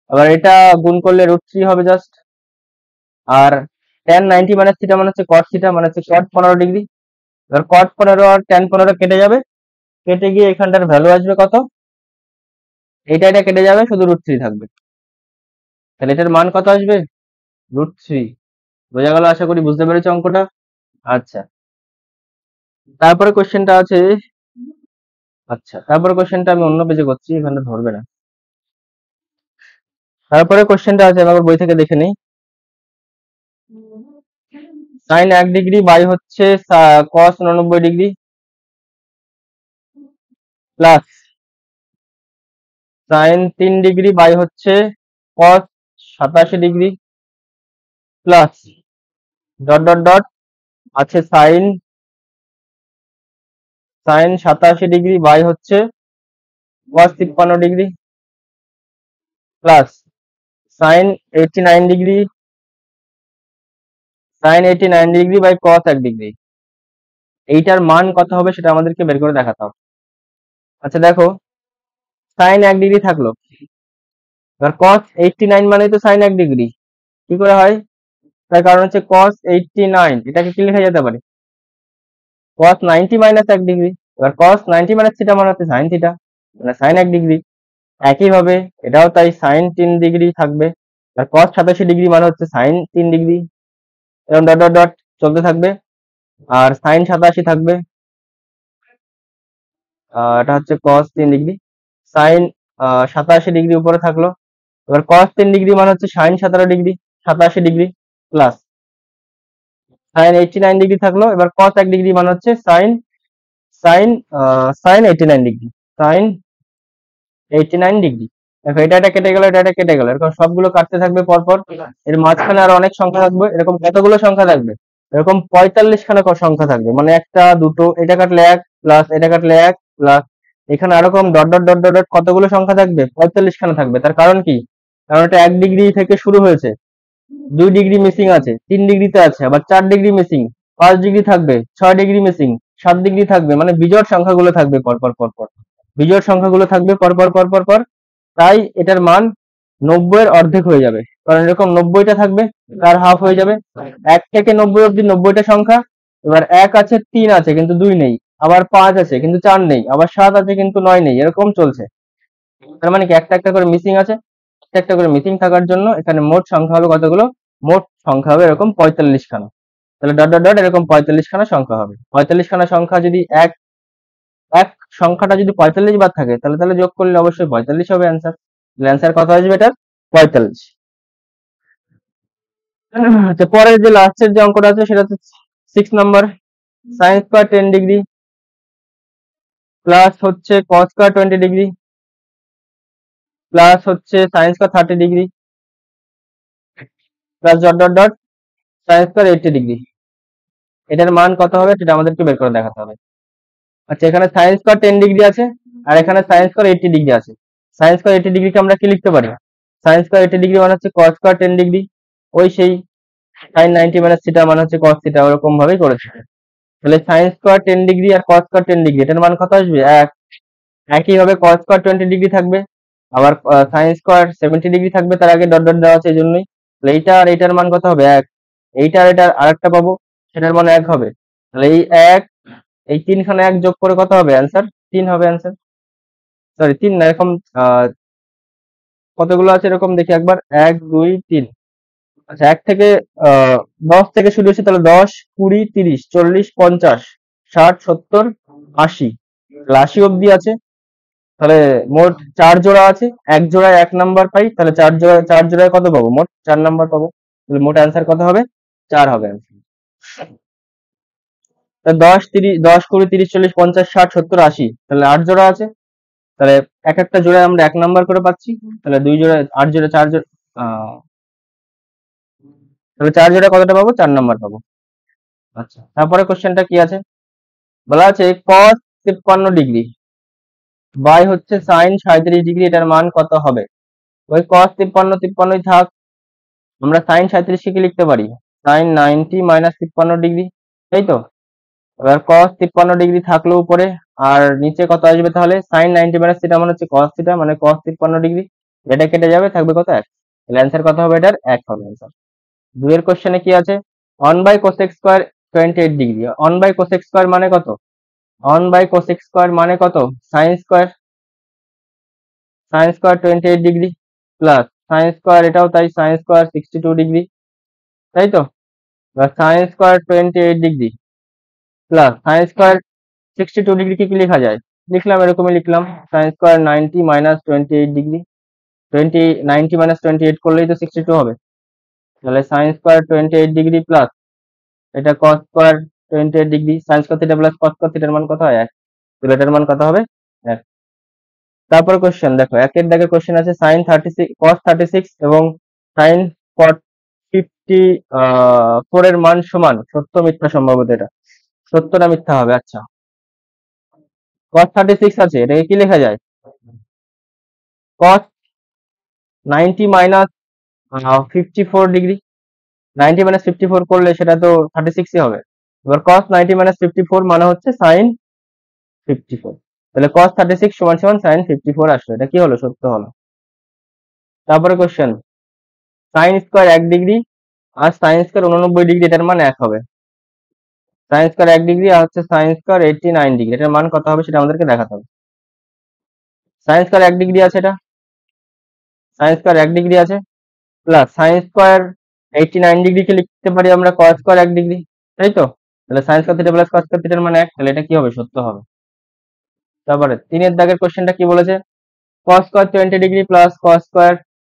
আবার এটা গুণ করলে √3 হবে জাস্ট। আর tan 90 মাইনাস থিটা মানে হচ্ছে cot থিটা, মানে হচ্ছে cot 15 ডিগ্রি। এবার cot 15 আর tan 15 কেটে যাবে, কেটে গিয়ে এখানটার ভ্যালু আসবে কত? এটা কেটে যাবে, শুধু √3 থাকবে। তাহলে এটার মান কত আসবে? √3। বোঝা গেল? আশা করি বুঝতে পেরেছো অঙ্কটা। আচ্ছা, তারপরে কোশ্চেনটা আছে। আচ্ছা, তারপরে কোশ্চেনটা আমি অন্য পেজে করছি, এখানে ধরবে না। তারপরে কোশ্চেনটা আছে, আমি আবার বই থেকে দেখে নিই। সাইন 1 ডিগ্রি বাই হচ্ছে cos 89 degree plus sine 3 degree by হচ্ছে cos 87 degree plus dot dot dot আছে সাইন 87 ডিগ্রি বাই হচ্ছে cos 53 degree plus sine 89 degree by cos 1 degree. এইটার মান কত হবে সেটা আমাদেরকে বের করে দেখাতে হবে। আচ্ছা দেখো, সাইন 1 ডিগ্রি থাকলো, এবার কস 89 মানে তো সাইন 1 ডিগ্রি। কি করে হয়? তার কারণ হচ্ছে cos 89, এটাকে কি লেখা যেতে পারে? cos 90 minus 1 degree. এবার cos 90 মাইনাস থিটা মানে হচ্ছে সাইন থিটা, মানে সাইন 1 ডিগ্রি। একইভাবে এটাও তাই, সাইন 3 ডিগ্রি থাকবে, আর cos 87 ডিগ্রি মানে হচ্ছে সাইন 3 ডিগ্রি। এরকম ডট ডট ডট চলতে থাকবে। আর সাইন 87 থাকবে, এটা হচ্ছে cos 3 ডিগ্রি। সাইন 87 ডিগ্রি উপরে থাকলো। এবার cos 3 ডিগ্রি মানে হচ্ছে sine 17 degree, 87 degree plus sine 89 degree থাকলো। এবার cos 1 ডিগ্রি মানে হচ্ছে sine sine sine 89 degree, sine 89 degree. দেখো এটা কেটে গেল, এটা কেটে গেল, এরকম সবগুলো কাটতে থাকবে পরপর। এর মাঝখানে আরো অনেক সংখ্যা থাকবে। এরকম কতগুলো সংখ্যা থাকবে? এরকম 45 খানা সংখ্যা থাকবে, মানে একটা দুটো, এটা কাটলে 1 প্লাস এটা কাটলে 1 প্লাস এখানে এরকম dot dot dot dot dot কতগুলো সংখ্যা থাকবে? 45 খানা থাকবে। তার কারণ কি? কারণ এটা 1 ডিগ্রি থেকে শুরু হয়েছে, 2 ডিগ্রি মিসিং আছে, 3 ডিগ্রিতে আছে, আবার 4 ডিগ্রি মিসিং, 5 ডিগ্রি থাকবে, 6 ডিগ্রি মিসিং, 7 ডিগ্রি থাকবে, মানে বিজোড় সংখ্যাগুলো থাকবে পরপর পরপর, বিজোড় সংখ্যাগুলো থাকবে পরপর পরপর পর। তাই এটার মান 90 এর অর্ধেক হয়ে যাবে, কারণ এরকম 90টা থাকবে, তার হাফ হয়ে যাবে। 1 থেকে 90 অব্দি 90টা সংখ্যা। এবার 1 আছে, 3 আছে কিন্তু 2 নেই, আবার 5 আছে কিন্তু 4 নেই, আবার 7 আছে কিন্তু 9 নেই, এরকম চলছে। তার মানে কি একটা একটা করে মিসিং আছে, একটা একটা করে মিসিং থাকার জন্য এখানে মোট সংখ্যা হবে কতগুলো? মোট সংখ্যা হবে এরকম 45 খানা। তাহলে ডট ডট ডট এরকম 45 খানা সংখ্যা হবে। 45 খানা সংখ্যা যদি এক এক সংখ্যাটা যদি 45 বার থাকে, তাহলে তাহলে যোগ করলে অবশ্যই 45 হবে অ্যান্সার। তাহলে অ্যান্সার কত আসবে এটার? 45। আচ্ছা, পরের যে লাস্টের যে অঙ্কটা আছে সেটা হচ্ছে 6 number. Sine square 10 degree plus হচ্ছে কস স্কয়ার 20 ডিগ্রি প্লাস হচ্ছে sine square 30 degree plus dot dot dot sine square 80 degree. এটার মান কত হবে সেটা আমাদেরকে বের করে দেখাতে হবে। আচ্ছা, এখানে সাইন স্কয়ার 10 ডিগ্রি আছে, আর এখানে সাইন স্কয়ার 80 ডিগ্রি আছে। সাইন স্কয়ার 80 ডিগ্রিকে আমরা কি লিখতে পারি? সাইন স্কয়ার 80 ডিগ্রি মানে হচ্ছে কস স্কয়ার 10 ডিগ্রি, ওই সেই সাইন 90 মাইনাস থিটা মানে হচ্ছে কস থিটা, ওরকম ভাবেই করেছে। তাহলে সাইন স্কয়ার 10 ডিগ্রি আর কস স্কয়ার 10 ডিগ্রি, এটার মান কত আসবে? 1। একইভাবে কস স্কয়ার 20 ডিগ্রি থাকবে, আবার সাইন স্কয়ার 70 ডিগ্রি থাকবে, তার আগে ডট ডট দেওয়া আছে এই জন্যই। তাহলে এইটা আর এইটার মান কত হবে? 1। এইটা আর এটার আরেকটা পাবো, সেটার মান 1 হবে। তাহলে এই 1, এই 3 খানে 1 যোগ করে কত হবে? অ্যান্সার 3 হবে অ্যান্সার। সরি 3 না, এরকম কতগুলো আছে এরকম দেখি একবার, 1 2 3। আচ্ছা, 1 থেকে 10 থেকে শুরু হচ্ছে, তাহলে 10 20 30 40 50 60 70 80, তাহলে 80 অব্দি আছে। তাহলে মোট 4 জোড়া আছে, এক জোড়ায় 1 নাম্বার পাই, তাহলে 4 জোড়ায় কত পাবো? মোট 4 নাম্বার পাবো। তাহলে মোট অ্যান্সার কত হবে? 4 হবে অ্যান্সার। 10 30 10 20 30 40 50 60 70 80, তাহলে 8 জোড়া আছে। তাহলে এক একটা জোড়ায় আমরা 1 নাম্বার করে পাচ্ছি, তাহলে 2 জোড়া 8 জোড়া 4 জোড়া, তাহলে 4 জোড়া কতটা পাবো? 4 নাম্বার পাবো। আচ্ছা, তারপরে কোশ্চেনটা কি আছে? বলা আছে cos 53 ডিগ্রি বাই হচ্ছে সাইন 37 ডিগ্রি, এটার মান কত হবে? ওই cos 53 53ই থাক, আমরা সাইন 37 কে লিখতে পারি সাইন 90 মাইনাস 53 ডিগ্রি, তাই তো? এবার cos 53 ডিগ্রি থাকলো উপরে, আর নিচে কত আসবে তাহলে? সাইন 90 মাইনাস থিটা মানে হচ্ছে cos থিটা, মানে cos 53 ডিগ্রি। এটা কেটে যাবে, থাকবে কত? 1। তাহলে অ্যান্সার কত হবে এটার? 1 হবে অ্যান্সার। দুইয়ের কোশ্চেনে কি আছে? 1 by cosec square 28 degree. 1 by cosec square মানে কত? 1 বাই কোসেক স্কয়ার মানে কত? Sine square 28 degree plus sine square এটাও তাই, সাইন স্কোয়ার 62 ডিগ্রি, তাই তো? এবার sine square 28 degree plus sine square 62 degree কি লেখা যায়? লিখলাম, এরকমই লিখলাম, সাইন স্কোয়ার 90 - 28 ডিগ্রি, 90 - 28 করলেই তো 62 হবে। তাহলে সাইন স্কোয়ার 28 ডিগ্রি প্লাস এটা cos square 28 degree, sign square theta plus cos square থিটার মান কত হয়? 1। তাহলে এটার মান কত হবে? 1। তারপর কোশ্চেন দেখো, একের দাগের কোশ্চেন আছে সাইন 36 কস 36 এবং সাইন 54 এর মান সমান, সত্য মিথ্যা? সম্ভবত এটা সত্য না মিথ্যা হবে। আচ্ছা, cos 36 আছে, এটাকে কি লেখা যায়? cos 90 - 54 ডিগ্রি, 90 - 54 করলে সেটা তো 36ই হবে। এবার cos 90 - 54 মানে হচ্ছে sin 54। তাহলে cos 36 সমান সমান sin 54 আসলো, এটা কি হলো? সত্য হলো। তারপরে কোশ্চেন, sin স্কোয়ার 1 ডিগ্রি আর sin স্কোয়ার 89 ডিগ্রি, এটার মান 1 হবে। sin স্কোয়ার 1 ডিগ্রি আর হচ্ছে sin স্কোয়ার 89 ডিগ্রি, এটার মান কত হবে সেটা আমাদেরকে দেখাতে হবে। sin স্কোয়ার 1 ডিগ্রি আছে, এটা sin স্কোয়ার 1 ডিগ্রি আছে প্লাস সাইন স্কোয়ার 89 ডিগ্রি কে লিখতে পারি আমরা কস স্কোয়ার 1 ডিগ্রি, তাই তো? তাহলে sign square theta plus cos square থিটার মানে 1, তাহলে এটা কি হবে? সত্য হবে। তারপরে তিনের দাগের কোশ্চেনটা কি বলেছে? Cos square 20 degree plus cos square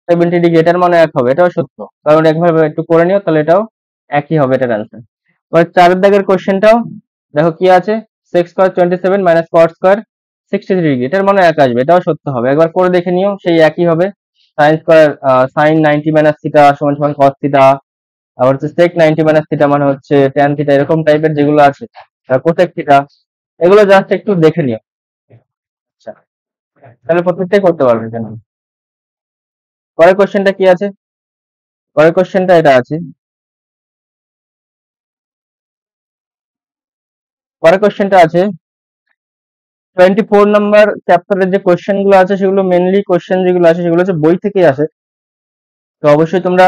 70 degree, এটার মানে 1 হবে, এটাও সত্য, কারণ একভাবে একটু করে নিও, তাহলে এটাও একই হবে এটার অ্যান্সার। এবার চারের দাগের কোশ্চেনটাও দেখো কি আছে, sex square 27 minus cot square 63 degree, এটার মানে 1 আসবে, এটাও সত্য হবে, একবার করে দেখে নিও, সেই একই হবে। Sine square sine 90 minus theta সমান সমান কস থিটা, আবার হচ্ছে sec 90 মাইনাস থিটা মানে হচ্ছে tan থিটা, এরকম টাইপের যেগুলো আছে, কোসেক থিটা, এগুলো জাস্ট একটু দেখে নিও। আচ্ছা, তাহলে প্রত্যেকটাই করতে পারবে কেন। পরের কোশ্চেনটা কি আছে? পরের কোশ্চেনটা এটা আছে, পরের কোশ্চেনটা আছে 24 নম্বর চ্যাপ্টারের যে কোশ্চেন গুলো আছে সেগুলো মেনলি কোশ্চেন যেগুলো আছে সেগুলো হচ্ছে বই থেকেই আসে। তো অবশ্যই তোমরা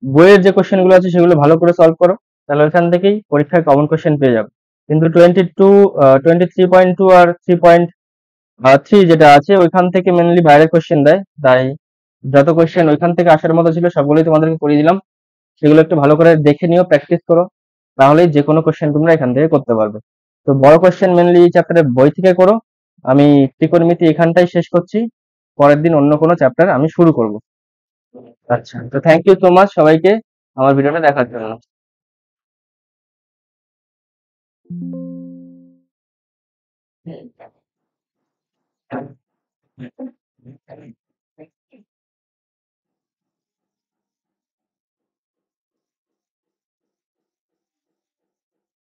বইয়ের যে কোশ্চেন গুলো আছে সেগুলো ভালো করে সলভ করো, তাহলে ওখান থেকেই পরীক্ষায় কমন কোশ্চেন পেয়ে যাবে। কিন্তু 23.2 আর 3.3 যেটা আছে ওইখান থেকে মেনলি বাইরের কোশ্চেন দেয়, তাই যত কোশ্চেন ওইখান থেকে আসার মতো ছিল সবগুলোই তোমাদেরকে করিয়ে দিলাম। সেগুলো একটু ভালো করে দেখে নিও, প্র্যাকটিস করো, তাহলেই যে কোনো কোশ্চেন তোমরা এখান থেকে করতে পারবে। তো বড় কোশ্চেন মেনলি এই চ্যাপ্টারের বই থেকে করো। আমি ত্রিকোণমিতি এখানটাই শেষ করছি, পরের দিন অন্য কোনো চ্যাপ্টার আমি শুরু করব। আচ্ছা, তো থ্যাংক ইউ সো মাচ সবাইকে আমার ভিডিওটা দেখার জন্য।